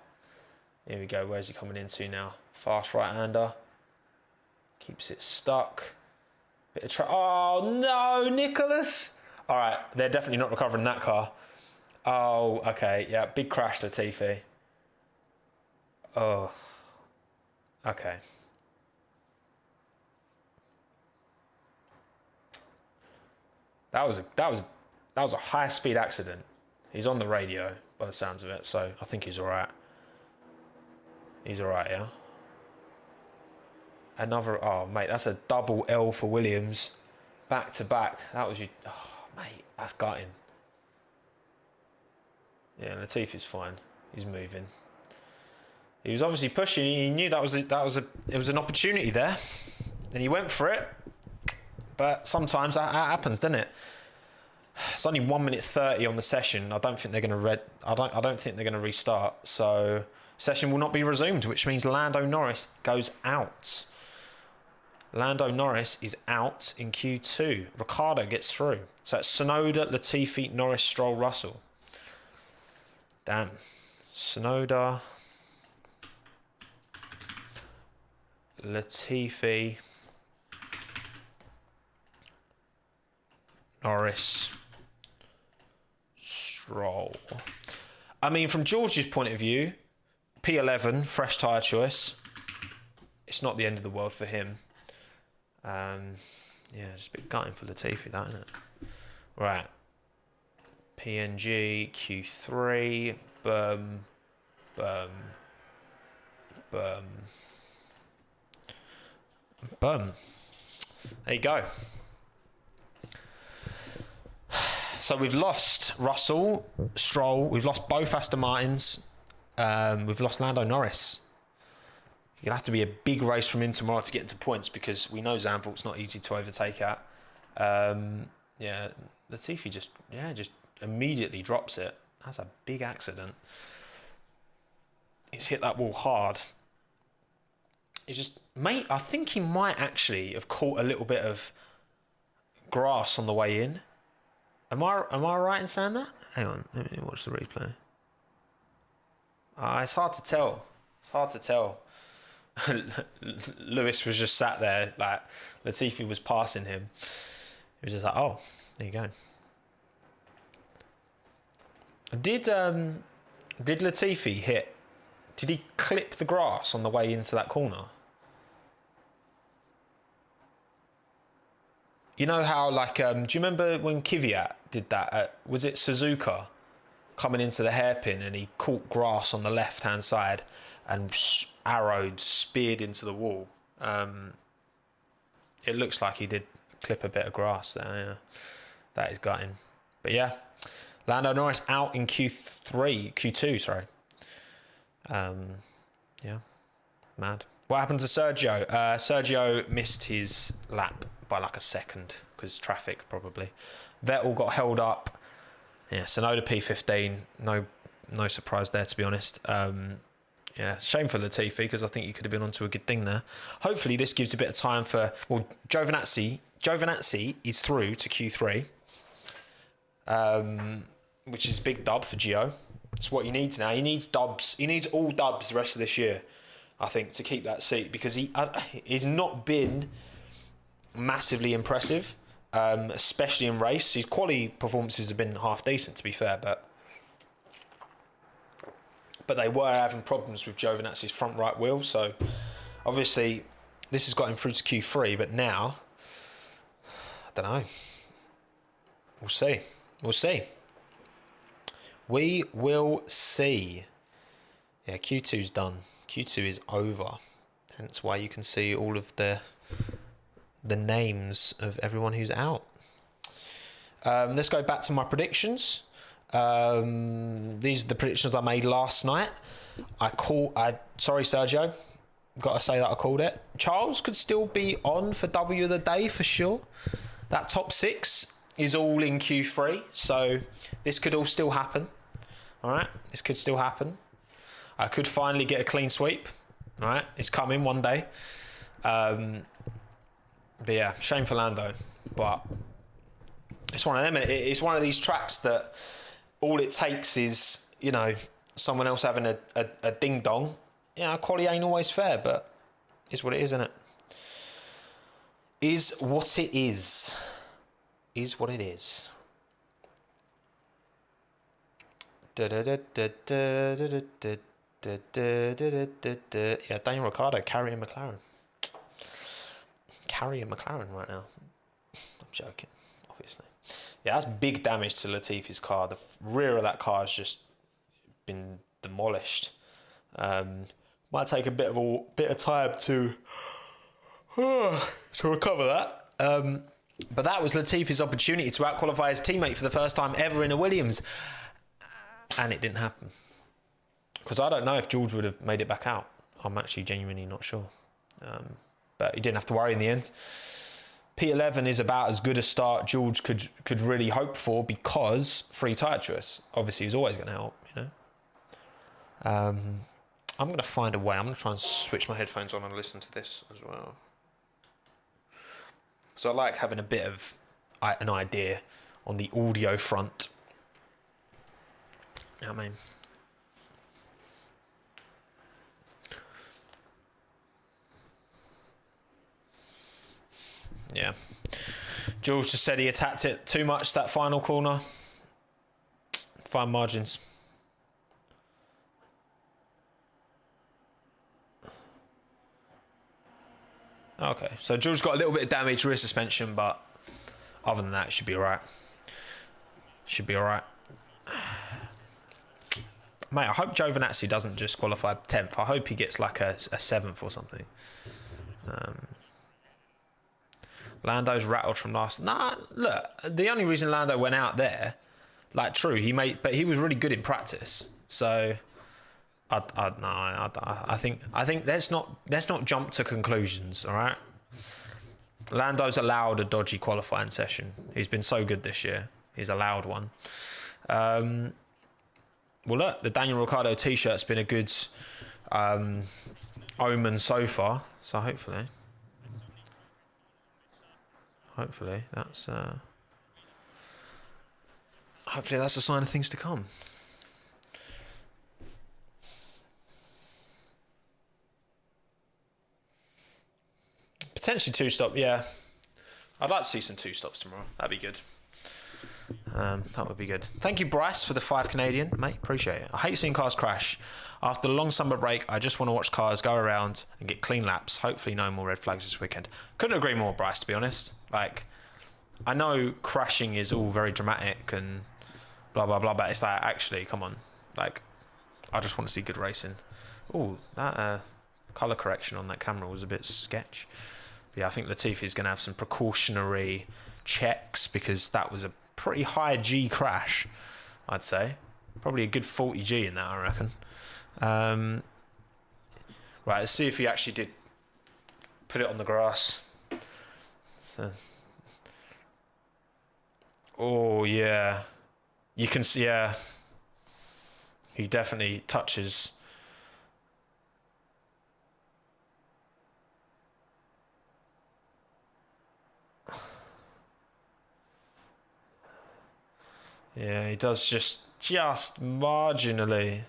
A: Here we go. Where's he coming into now? Fast right-hander. Keeps it stuck. Bit of oh, no, Nicholas. All right, they're definitely not recovering that car. Oh, okay. Yeah, big crash, Latifi. Oh, okay. That was a high-speed accident. He's on the radio by the sounds of it, so I think he's all right. He's all right, yeah. Another, oh mate, that's a double L for Williams, back to back. That was you, oh mate, that's gutting. Yeah, Latifi's fine. He's moving. He was obviously pushing. He knew it was an opportunity there, and he went for it. But sometimes that happens, doesn't it? It's only 1 minute 30 on the session. I don't think they're going to I don't think they're going to restart. So session will not be resumed, which means Lando Norris goes out. Lando Norris is out in Q2. Ricciardo gets through. So it's Tsunoda, Latifi, Norris, Stroll, Russell. Damn. Tsunoda, Latifi, Norris, Stroll. I mean, from George's point of view, P11, fresh tyre choice. It's not the end of the world for him. Yeah, just a bit gutting for Latifi, that, isn't it? Right. PNG, Q3, boom, boom, boom, boom. There you go. So we've lost Russell, Stroll, we've lost both Aston Martins, we've lost Lando Norris. You'll have to be a big race from him tomorrow to get into points because we know Zandvoort's not easy to overtake at. Yeah, Latifi just immediately drops it. That's a big accident. He's hit that wall hard. He just, mate, I think he might actually have caught a little bit of grass on the way in. Am I right in saying that? Hang on, let me watch the replay. It's hard to tell. It's hard to tell. Lewis was just sat there, like Latifi was passing him. He was just like, oh, there you go. Did Latifi hit? Did he clip the grass on the way into that corner? You know how, like, do you remember when Kvyat did that? Was it Suzuka coming into the hairpin and he caught grass on the left-hand side and arrowed, speared into the wall? It looks like he did clip a bit of grass there. Yeah. That is gutting. But yeah, Lando Norris out in Q2, sorry. Yeah, mad. What happened to Sergio? Sergio missed his lap by like a second because traffic probably. Vettel got held up. Yeah, Sonoda P15. No surprise there, to be honest. Yeah, shame for Latifi because I think he could have been onto a good thing there. Hopefully this gives a bit of time for, well, Giovinazzi is through to Q3, which is a big dub for Gio. It's what he needs now. He needs dubs. He needs all dubs the rest of this year, I think, to keep that seat because he's not been massively impressive, especially in race. His quality performances have been half decent, to be fair, but they were having problems with Giovinazzi's front right wheel. So obviously this has got him through to Q3, but now I don't know. We'll see. We will see. Yeah, Q2's done. Q2 is over. Hence why you can see all of the names of everyone who's out. Let's go back to my predictions. These are the predictions I made last night. Sorry, Sergio. Got to say that I called it. Charles could still be on for W of the day for sure. That top 6 is all in Q3, so this could all still happen. All right, this could still happen. I could finally get a clean sweep. All right, it's coming one day. But yeah, shame for Lando. But it's one of them. It's one of these tracks that all it takes is, you know, someone else having a ding dong. Yeah, quality ain't always fair, but it's what it is, isn't it? Is what it is. Is what it is. Yeah, Daniel Ricciardo carrying McLaren. Carrying McLaren right now. I'm joking, obviously. Yeah, that's big damage to Latifi's car. The rear of that car has just been demolished. Might take a bit of time to recover that. But that was Latifi's opportunity to out-qualify his teammate for the first time ever in a Williams. And it didn't happen. Because I don't know if George would have made it back out. I'm actually genuinely not sure. But he didn't have to worry in the end. P11 is about as good a start George could really hope for because free tyre choice. Obviously, he's always going to help, you know. I'm going to find a way. I'm going to try and switch my headphones on and listen to this as well. So I like having a bit of an idea on the audio front. You know what I mean? Yeah. Jules just said he attacked it too much, that final corner. Fine margins. Okay, so Jules got a little bit of damage rear suspension, but other than that, it should be alright. Should be alright. Mate, I hope Giovinazzi doesn't just qualify 10th. I hope he gets like a 7th or something. Lando's rattled from last. Nah, look, the only reason Lando went out there, like, true, but he was really good in practice. So, I think let's not jump to conclusions. All right. Lando's allowed a dodgy qualifying session. He's been so good this year. He's allowed one. Well, look, the Daniel Ricciardo t-shirt's been a good omen so far. So hopefully that's a sign of things to come. Potentially 2-stop, yeah. I'd like to see some 2-stops tomorrow. That'd be good. That would be good. Thank you, Bryce, for the 5 Canadian, mate. Appreciate it. I hate seeing cars crash. After the long summer break, I just want to watch cars go around and get clean laps. Hopefully no more red flags this weekend. Couldn't agree more, Bryce, to be honest. Like, I know crashing is all very dramatic and blah, blah, blah, but it's like, actually, come on. Like, I just want to see good racing. Oh, that colour correction on that camera was a bit sketch. But yeah, I think Latifi's going to have some precautionary checks because that was a pretty high G crash, I'd say. Probably a good 40 G in that, I reckon. Right, let's see if he actually did put it on the grass. So. Oh, yeah. You can see, yeah. He definitely touches. Yeah, he does just marginally.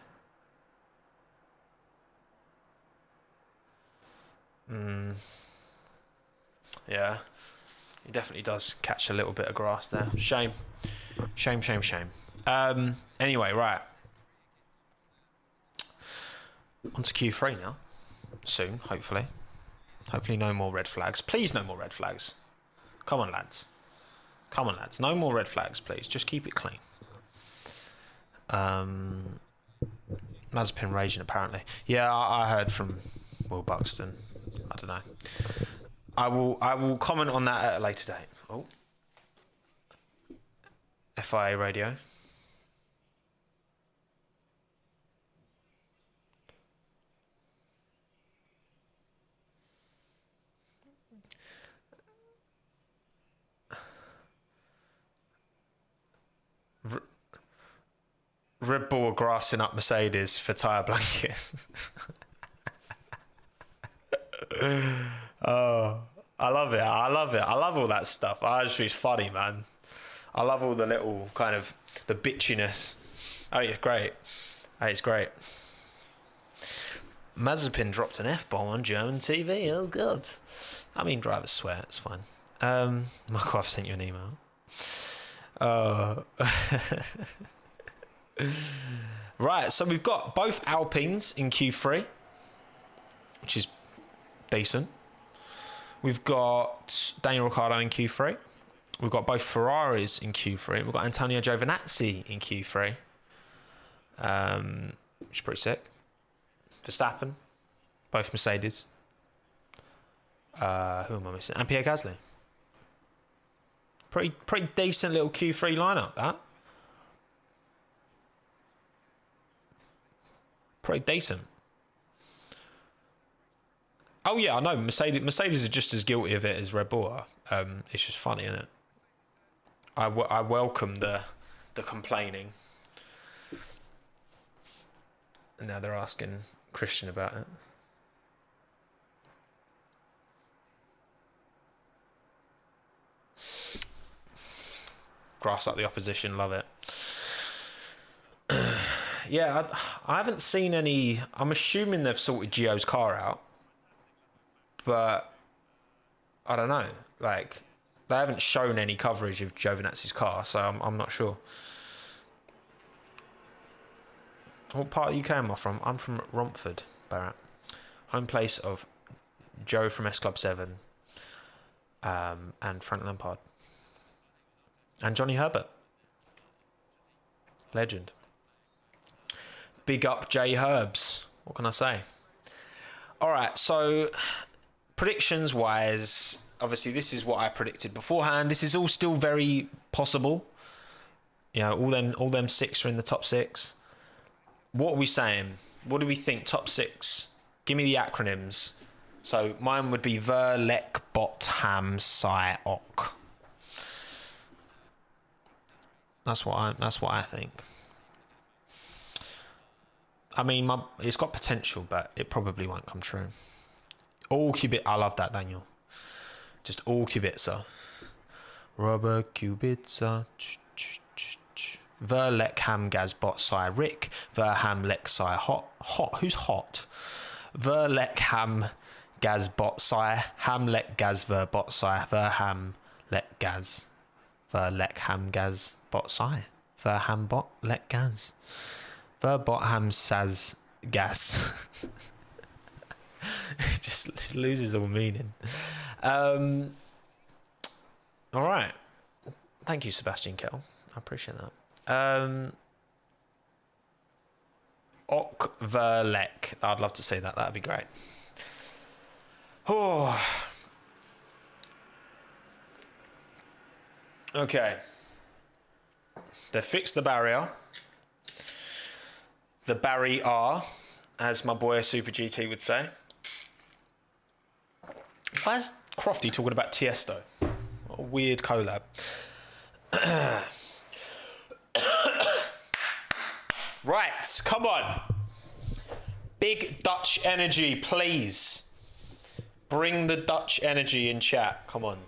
A: Yeah, he definitely does catch a little bit of grass there. Shame. Anyway, right. On to Q3 now. Soon, hopefully. Hopefully no more red flags. Please no more red flags. Come on, lads. No more red flags, please. Just keep it clean. Mazepin raging, apparently. Yeah, I heard from Will Buxton. I don't know. I will comment on that at a later date. Oh. FIA radio. Red Bull are grassing up Mercedes for tyre blankets. Oh, I love it. I love all that stuff. I just think it's funny, man. I love all the little kind of the bitchiness. Oh, yeah, great. Hey, it's great. Mazepin dropped an F-bomb on German TV. Oh, God. I mean, drivers swear. It's fine. Michael, I've sent you an email. Right, so we've got both Alpines in Q3, which is decent. We've got Daniel Ricciardo in Q3. We've got both Ferraris in Q3. We've got Antonio Giovinazzi in Q3, which is pretty sick. Verstappen, both Mercedes. Who am I missing? And Pierre Gasly. Pretty decent little Q3 lineup, that. Pretty decent. Oh yeah, I know. Mercedes are just as guilty of it as Red Bull are. It's just funny, isn't it? I welcome the complaining. And now they're asking Christian about it. Grass up the opposition, love it. Yeah, I haven't seen any. I'm assuming they've sorted Gio's car out, but I don't know. Like, they haven't shown any coverage of Giovinazzi's car, so I'm not sure. What part of the UK am I from? I'm from Romford, Barrett, home place of Joe from S Club 7, and Frank Lampard, and Johnny Herbert, legend. Big up J Herbs. What can I say? All right, so predictions wise, obviously this is what I predicted beforehand. This is all still very possible. You know, all them six are in the top six. What are we saying? What do we think? Top six. Give me the acronyms. So mine would be Ver, Lek, Bot, Ham, Sai, Ok. That's what I think. I mean, it's got potential, but it probably won't come true. All Kubica. I love that, Daniel. Just all Kubica. Robert Kubica. Verlek ham gaz botsai Rick. Verham lexai hot. Who's hot? Verlek ham gaz botsai. Hamlet gaz ver botsai. Verham let gaz. Verlek ham gaz botsai. Verham bot let gaz. Verbot ham saz gas. It just loses all meaning. All right. Thank you, Sebastian Kell. I appreciate that. Okverlek. I'd love to say that. That'd be great. Oh. Okay. They fixed the barrier. The barrier, as my boy Super GT would say. Why is Crofty talking about Tiesto? What a weird collab. Right, come on. Big Dutch energy, please. Bring the Dutch energy in chat. Come on.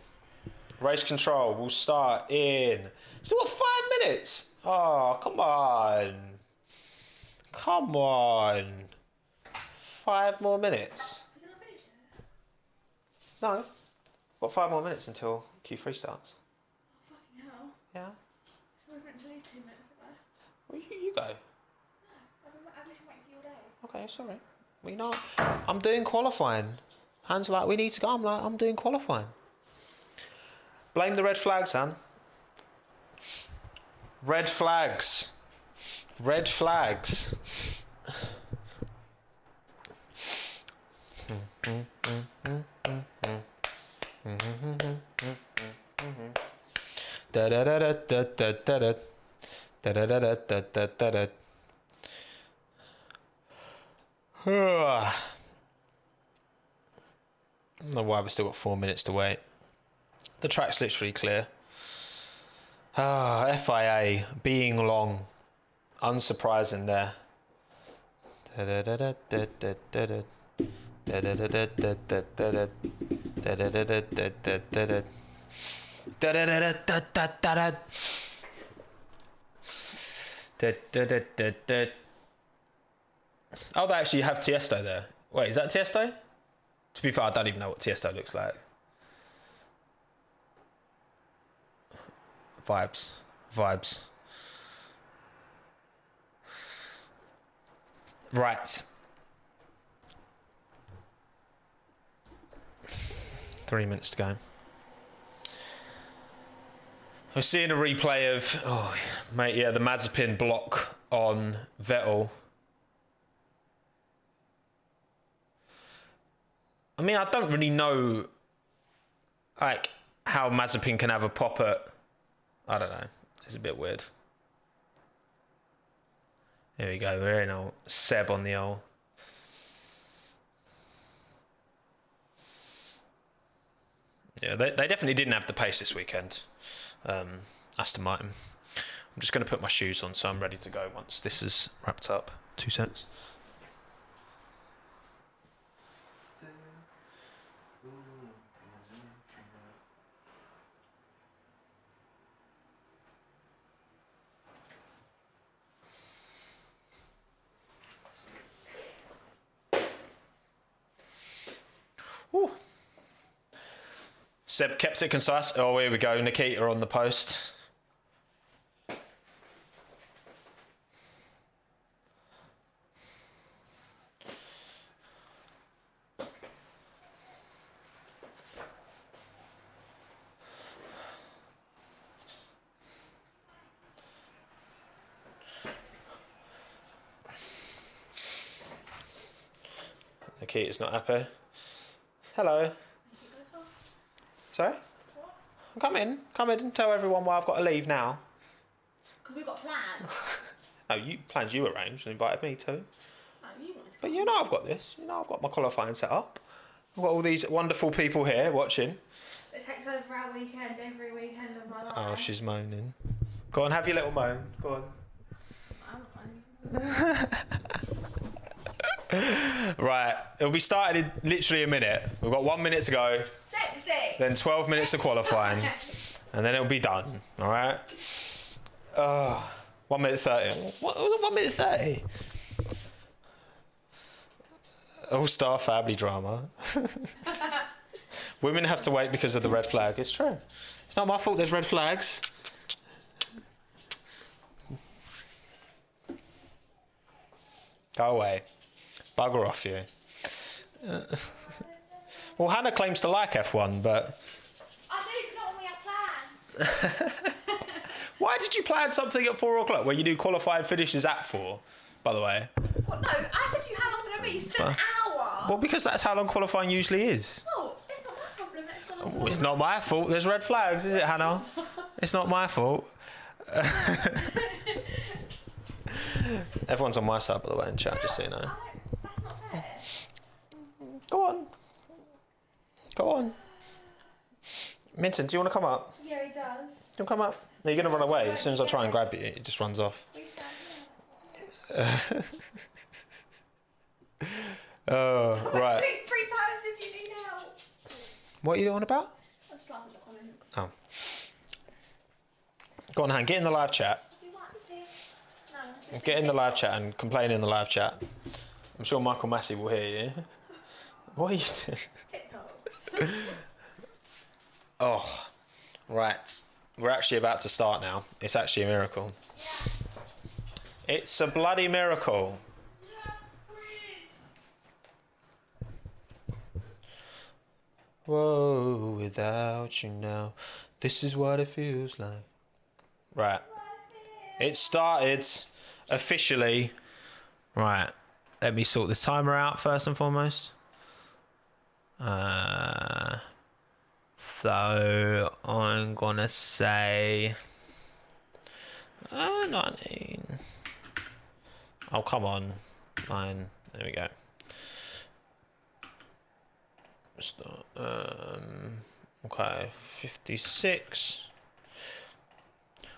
A: Race control will start in... Still got 5 minutes. Oh, come on. Come on. 5 more minutes.
B: Did I finish it?
A: No. Got 5 more minutes until Q3 starts.
B: Oh, fucking hell.
A: Yeah.
B: I was meant to leave 2 minutes ago.
A: Well, you go.
B: No, I've been waiting for you all day.
A: Okay, sorry. Well, you know, I'm doing qualifying. Han's like, we need to go. I'm like, I'm doing qualifying. Blame the red flags, Han. Red flags. Red flags. Da da da da da da da da da da da da da da. I don't know why we've still got 4 minutes to wait. The track's literally clear. FIA being long. Unsurprising there. Oh, they actually have Tiesto there. Wait, is that Tiesto? To be fair, I don't even know what Tiesto looks like. Vibes. Right. 3 minutes to go. We're seeing a replay of, oh, mate, yeah, the Mazepin block on Vettel. I mean, I don't really know, like, how Mazepin can have a pop at, I don't know. It's a bit weird. There we go. We're in old Seb on the old. Yeah, they definitely didn't have the pace this weekend. Aston Martin. I'm just going to put my shoes on so I'm ready to go once this is wrapped up. 2 seconds. Ooh. Seb kept it concise. Oh, here we go. Nikita on the post. Nikita's not happy. Hello. Sorry?
B: What?
A: Come in and tell everyone why I've got to leave now.
B: Because we've got plans.
A: No, plans you arranged and invited me to.
B: No, you wanted to.
A: But you know I've got this. You know I've got my qualifying set up. I've got all these wonderful people here watching.
B: It takes over our weekend every weekend of my life.
A: Oh, she's moaning. Go on, have your little moan. Go on.
B: I'm not moaning.
A: Right, it'll be started in literally a minute. We've got 1 minute to go.
B: 60.
A: Then 12 minutes of qualifying, and then it'll be done. All right. 1 minute 30. What was it? 1 minute 30. All-star family drama. Women have to wait because of the red flag. It's true. It's not my fault. There's red flags. Go away. Bugger off you. Well, Hannah claims to like F1, but...
B: I do, not when we have plans.
A: Why did you plan something at 4 o'clock when you do qualifying finishes at 4, by the way?
B: What? No, I said to you how long it's going to be. It's an hour.
A: Well, because that's how long qualifying usually is.
B: Oh, it's not my problem. It's not
A: It's not my fault. There's red flags, is it, Hannah? It's not my fault. Everyone's on my side, by the way, in chat, just so you know.
B: That's not fair.
A: Go on. Go on. Minton, do you want to come up?
B: Yeah, he does.
A: Do you want to come up? No, you're going to run away. As soon as I try and grab you, it just runs off.
B: We stand here.
A: Oh, right.
B: Blink 3 times if you need help.
A: What are you on about?
B: I'm just laughing at the comments.
A: Oh. Go on, Han, get in the live chat.
B: You like it? No.
A: Get in the live chat and complain in the live chat. I'm sure Michael Massey will hear you. What are you doing?
B: TikTok.
A: Oh, right. We're actually about to start now. It's actually a miracle. It's a bloody miracle. Whoa, without you now, this is what it feels like. Right. It started officially. Right. Let me sort this timer out first and foremost. So I'm gonna say 19. Oh, come on. 9. There we go. Start. Okay, 56.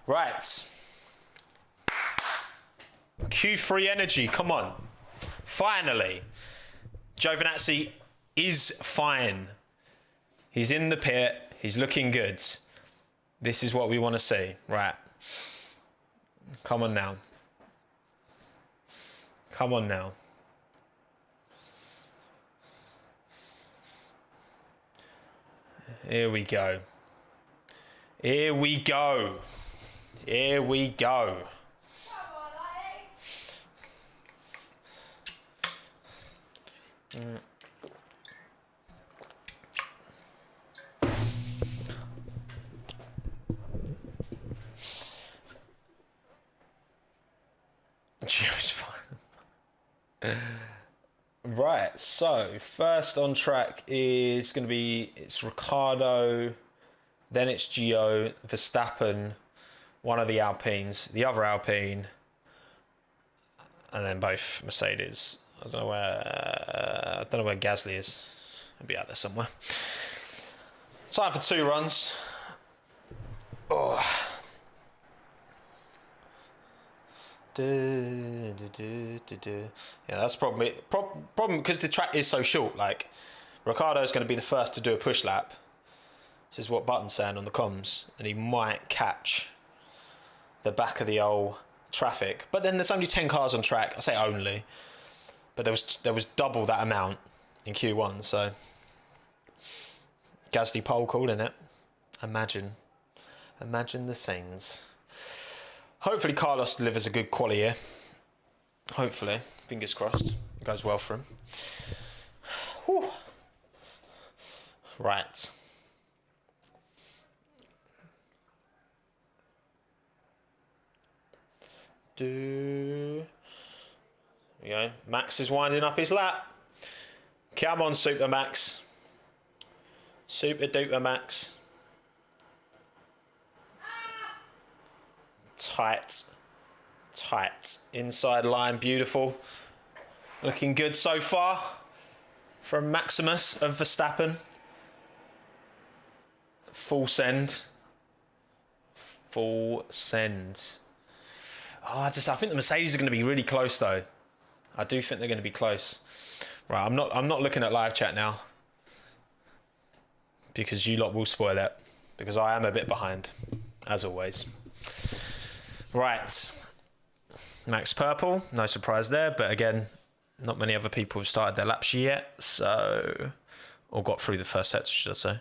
A: Right. Q3 energy, come on. Finally. Giovinazzi is fine. He's in the pit. He's looking good. This is what we want to see. Right. Come on now. Come on now. Here we go. Here we go. Here we go. Gio's fine. Right, so first on track is going to be, it's Ricciardo, then it's Gio, Verstappen, one of the Alpines, the other Alpine, and then both Mercedes. I don't know where Gasly is. He'll be out there somewhere. Time for 2 runs. Oh. Yeah, that's problem because the track is so short. Like, Ricciardo's going to be the first to do a push lap. This is what Button's saying on the comms, and he might catch the back of the old traffic. But then there's only 10 cars on track. I say only, but there was double that amount in Q1. So Gasly pole calling it. Imagine the scenes. Hopefully Carlos delivers a good quali here. Hopefully. Fingers crossed. It goes well for him. Whew. Right. There we go. Max is winding up his lap. Come on, Super Max. Super duper Max. Tight inside line, beautiful, looking good so far from Maximus of Verstappen. Full send. Oh, I think the Mercedes are going to be really close though. I do think they're going to be close. Right, I'm not looking at live chat now because you lot will spoil it, because I am a bit behind, as always. Right, Max Purple, no surprise there, but again, not many other people have started their laps yet, so, or got through the first sets, should I say.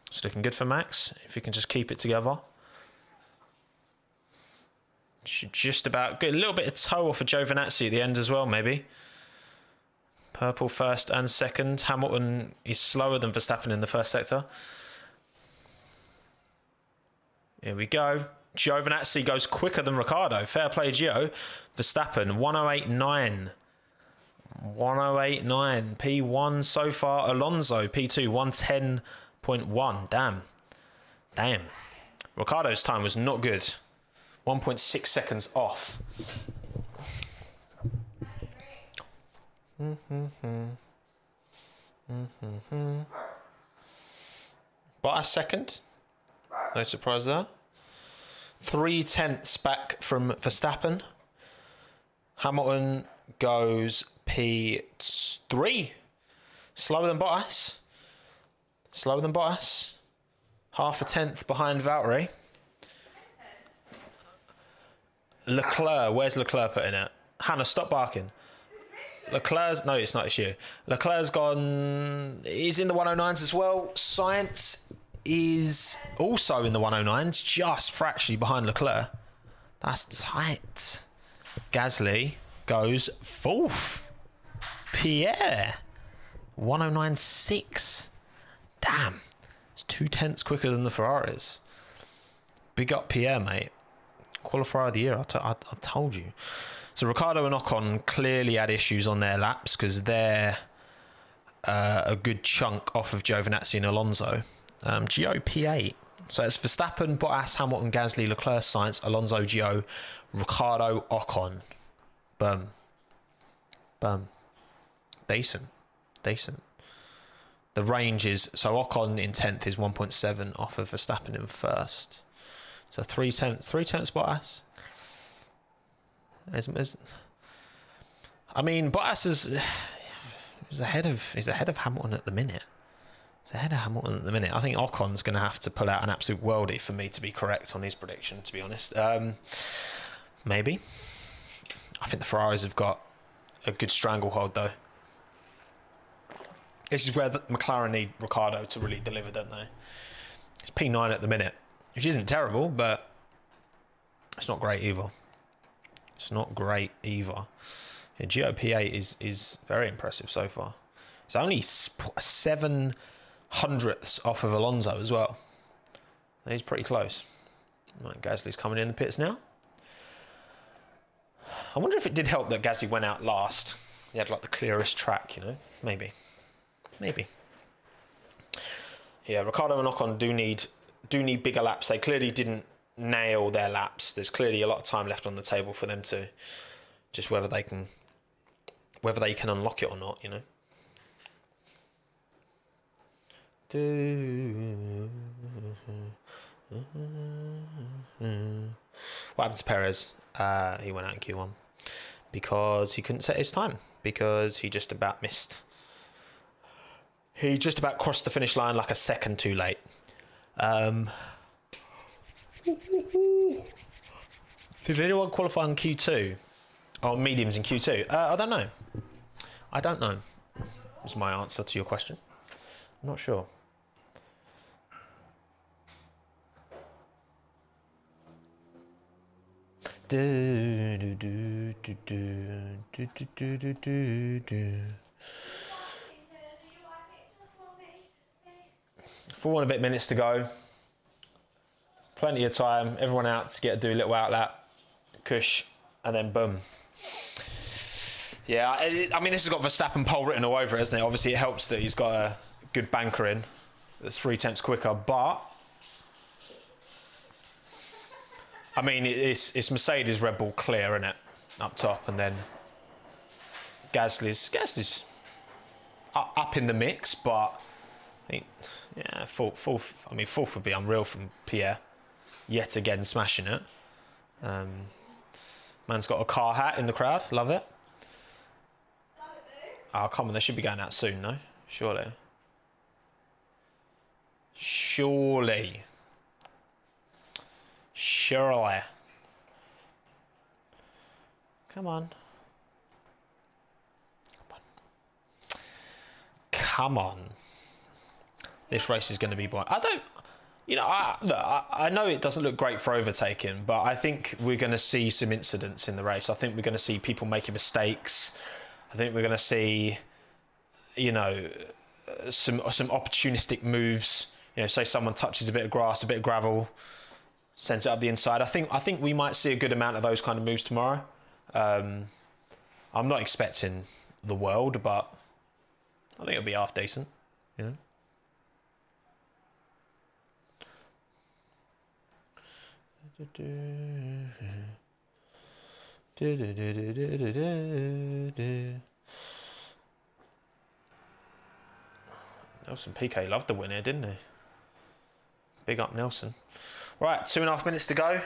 A: It's looking good for Max, if he can just keep it together. Should just about get a little bit of toe off of Giovinazzi at the end as well, maybe. Purple first and second. Hamilton is slower than Verstappen in the first sector. Here we go. Giovinazzi goes quicker than Ricciardo. Fair play, Gio. Verstappen, 108.9. 108.9. P1 so far. Alonso, P2, 110.1. Damn. Ricciardo's time was not good. 1.6 seconds off. Bottas second. No surprise there. 0.3 back from Verstappen. Hamilton goes P3. Slower than Bottas. Half a tenth behind Valtteri. Leclerc, where's Leclerc putting it? Hannah, stop barking. Leclerc's, no, it's not, it's you. Leclerc's gone, he's in the 109s as well. Sainz is also in the 109s, just fractionally behind Leclerc. That's tight. Gasly goes fourth. Pierre, 109.6. Damn, it's 0.2 quicker than the Ferraris. Big up Pierre, mate. Qualifier of the year, I've told you. So Ricciardo and Ocon clearly had issues on their laps because they're a good chunk off of Giovinazzi and Alonso. Gio P8. So it's Verstappen, Bottas, Hamilton, Gasly, Leclerc, Sainz, Alonso, Gio, Ricciardo, Ocon. Boom. Decent. The range is, so Ocon in 10th is 1.7 off of Verstappen in first. So 0.3 Bottas. I mean, Bottas is ahead of Hamilton at the minute. I think Ocon's going to have to pull out an absolute worldie for me to be correct on his prediction, to be honest. Maybe. I think the Ferraris have got a good stranglehold, though. This is where the McLaren need Ricciardo to really deliver, don't they? It's P9 at the minute, which isn't terrible, but it's not great either. Yeah, Gio P8 is very impressive so far. It's only 7 hundredths off of Alonso as well. He's pretty close. Right, Gasly's coming in the pits now. I wonder if it did help that Gasly went out last. He had like the clearest track, you know? Maybe. Yeah, Ricciardo and Ocon do need bigger laps. They clearly didn't nail their laps. There's clearly a lot of time left on the table for them to just whether they can unlock it or not, you know. What happened to Perez? He went out in Q1 because he couldn't set his time, because he just about missed. He just about crossed the finish line like a second too late. Did anyone qualify in Q2? Oh, mediums in Q2? I don't know. Was my answer to your question. I'm not sure. Four and a bit minutes to go. Plenty of time. Everyone out to do a little out lap. Cush. And then boom. Yeah, I mean, this has got Verstappen pole written all over it, hasn't it? Obviously, it helps that he's got a good banker in. That's 0.3 quicker. But, I mean, it's Mercedes Red Bull clear, isn't it? Up top. And then Gasly's up in the mix, but yeah, fourth. I mean, fourth would be unreal from Pierre. Yet again, smashing it. Man's got a car hat in the crowd. Love it. Oh, come on. They should be going out soon, no? Surely. Surely. Come on. Come on. This race is going to be boring. I know it doesn't look great for overtaking, but I think we're going to see some incidents in the race. I think we're going to see people making mistakes. I think we're going to see, some opportunistic moves. Say someone touches a bit of grass, a bit of gravel, sends it up the inside. I think we might see a good amount of those kind of moves tomorrow. I'm not expecting the world, but I think it'll be half decent. Nelson Piquet loved the win here, didn't he? Big up Nelson. Right, 2.5 minutes to go.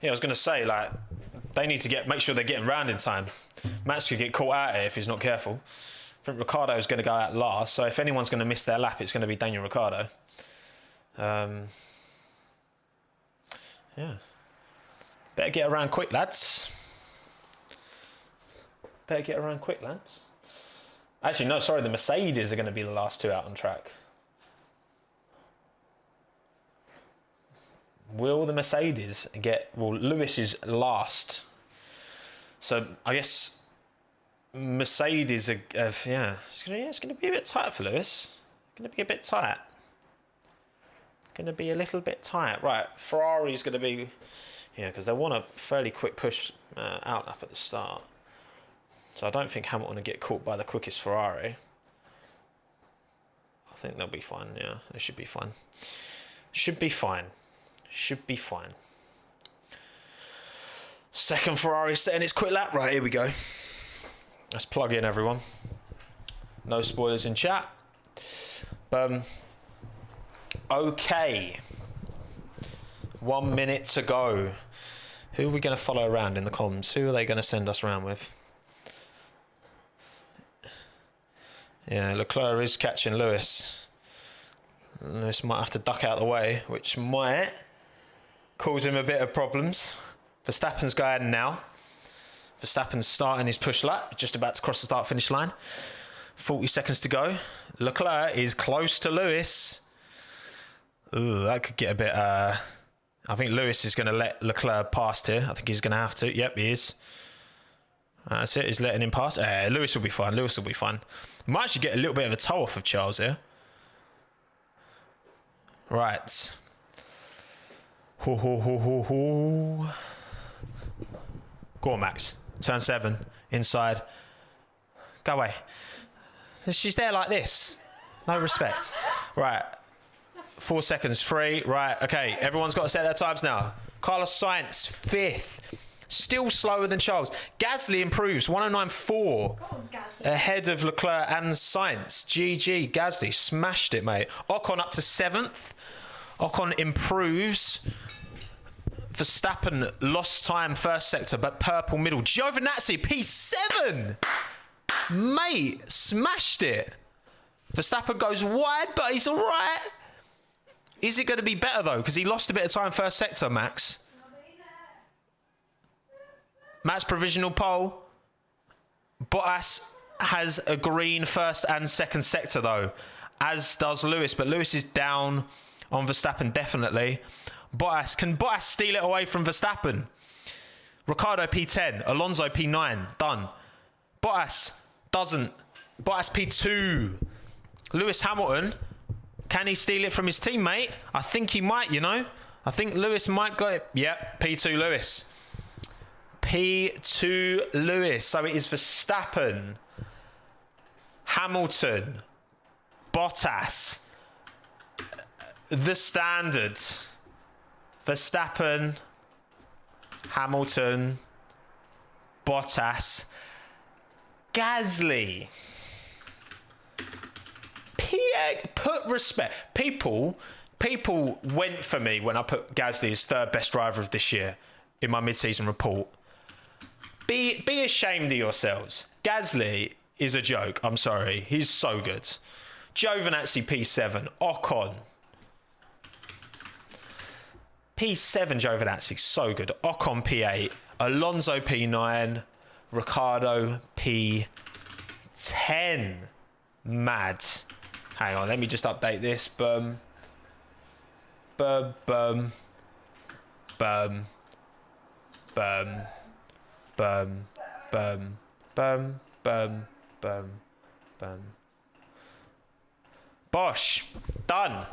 A: Yeah, I was going to say, they need to make sure they're getting round in time. Max could get caught out here if he's not careful. I think Ricciardo's going to go out last, so if anyone's going to miss their lap, it's going to be Daniel Ricciardo. Yeah. Better get around quick, lads. Actually, no, sorry, the Mercedes are going to be the last two out on track. Will the Mercedes Lewis is last. So I guess Mercedes it's going to be a bit tight for Lewis. Going to be a bit tight. Going to be a little bit tight. Right, Ferrari's going to be, because they want a fairly quick push out lap at the start. So I don't think Hamilton will get caught by the quickest Ferrari. I think they'll be fine, yeah. They should be fine. Should be fine. Second Ferrari setting its quick lap. Right, here we go. Let's plug in, everyone. No spoilers in chat. Okay. 1 minute to go. Who are we going to follow around in the comms? Who are they going to send us around with? Yeah, Leclerc is catching Lewis. Lewis might have to duck out of the way, which might cause him a bit of problems. Verstappen's going now. Verstappen's starting his push lap, just about to cross the start-finish line. 40 seconds to go. Leclerc is close to Lewis. Ooh, that could get a bit... I think Lewis is going to let Leclerc past here. I think he's going to have to. Yep, he is. That's it. He's letting him pass. Lewis will be fine. Might actually get a little bit of a toe off of Charles here. Right. Go on, Max. Turn 7. Inside. Go away. She's there like this. No respect. Right. 4 seconds. 3. Right. Okay. Everyone's got to set their times now. Carlos Sainz, 5th. Still slower than Charles. Gasly improves. 109.4. Ahead of Leclerc and Sainz. GG. Gasly smashed it, mate. Ocon up to 7th. Ocon improves. Verstappen lost time first sector, but purple middle. Giovinazzi, P7. Mate, smashed it. Verstappen goes wide, but he's all right. Is it going to be better, though? Because he lost a bit of time first sector, Max. Max provisional pole. Bottas has a green first and second sector, though, as does Lewis. But Lewis is down on Verstappen, definitely. Can Bottas steal it away from Verstappen? Ricciardo P10, Alonso P9, done. Bottas doesn't. Bottas P2. Lewis Hamilton, can he steal it from his teammate? I think he might, I think Lewis might go it. Yep, P2 Lewis. P2 Lewis. So it is Verstappen, Hamilton, Bottas, the standard. Verstappen, Hamilton, Bottas, Gasly. Pierre, put respect. People went for me when I put Gasly as third best driver of this year in my mid-season report. Be ashamed of yourselves. Gasly is a joke. I'm sorry. He's so good. Giovinazzi P7. Ocon. P7 Giovinazzi, so good. Ocon P8. Alonso P9. Ricciardo P10. Mad. Hang on, let me just update this. Boom. Boom. Boom. Boom. Boom. Boom. Boom. Boom. Boom. Boom. Boom. Bosh. Done.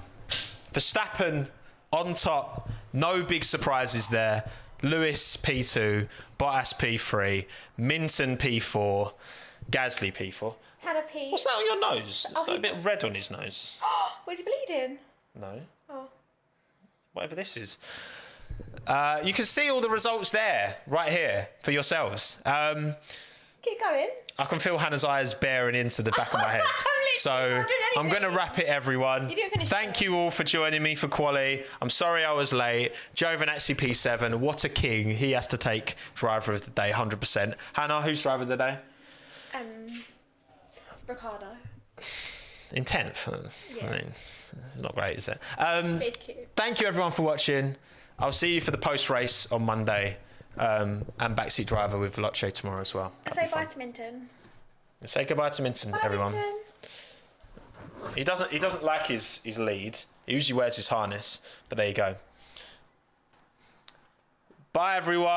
A: Verstappen on top. No big surprises there. Lewis P2. Bottas P3. Minton P4. Gasly P4.
B: Had a pee.
A: What's that on your nose? It's like a bit red on his nose.
B: Was he bleeding?
A: No.
B: Oh.
A: Whatever this is. You can see all the results there, right here, for yourselves.
B: Keep going.
A: I can feel Hannah's eyes bearing into the back of my head. So I'm going to wrap it, everyone.
B: You didn't finish.
A: Thank you all for joining me for Quali. I'm sorry I was late. Giovinazzi P7, what a king. He has to take driver of the day, 100%. Hannah, who's driver of the day?
B: Ricardo.
A: In 10th?
B: Yeah.
A: I mean, it's not great, is it?
B: It's cute.
A: Thank you, everyone, for watching. I'll see you for the post-race on Monday. And backseat driver with Veloce tomorrow as well.
B: Say bye to Minton.
A: Say goodbye to Minton,
B: Bye,
A: everyone.
B: Minton.
A: He doesn't like his lead. He usually wears his harness, but there you go. Bye, everyone.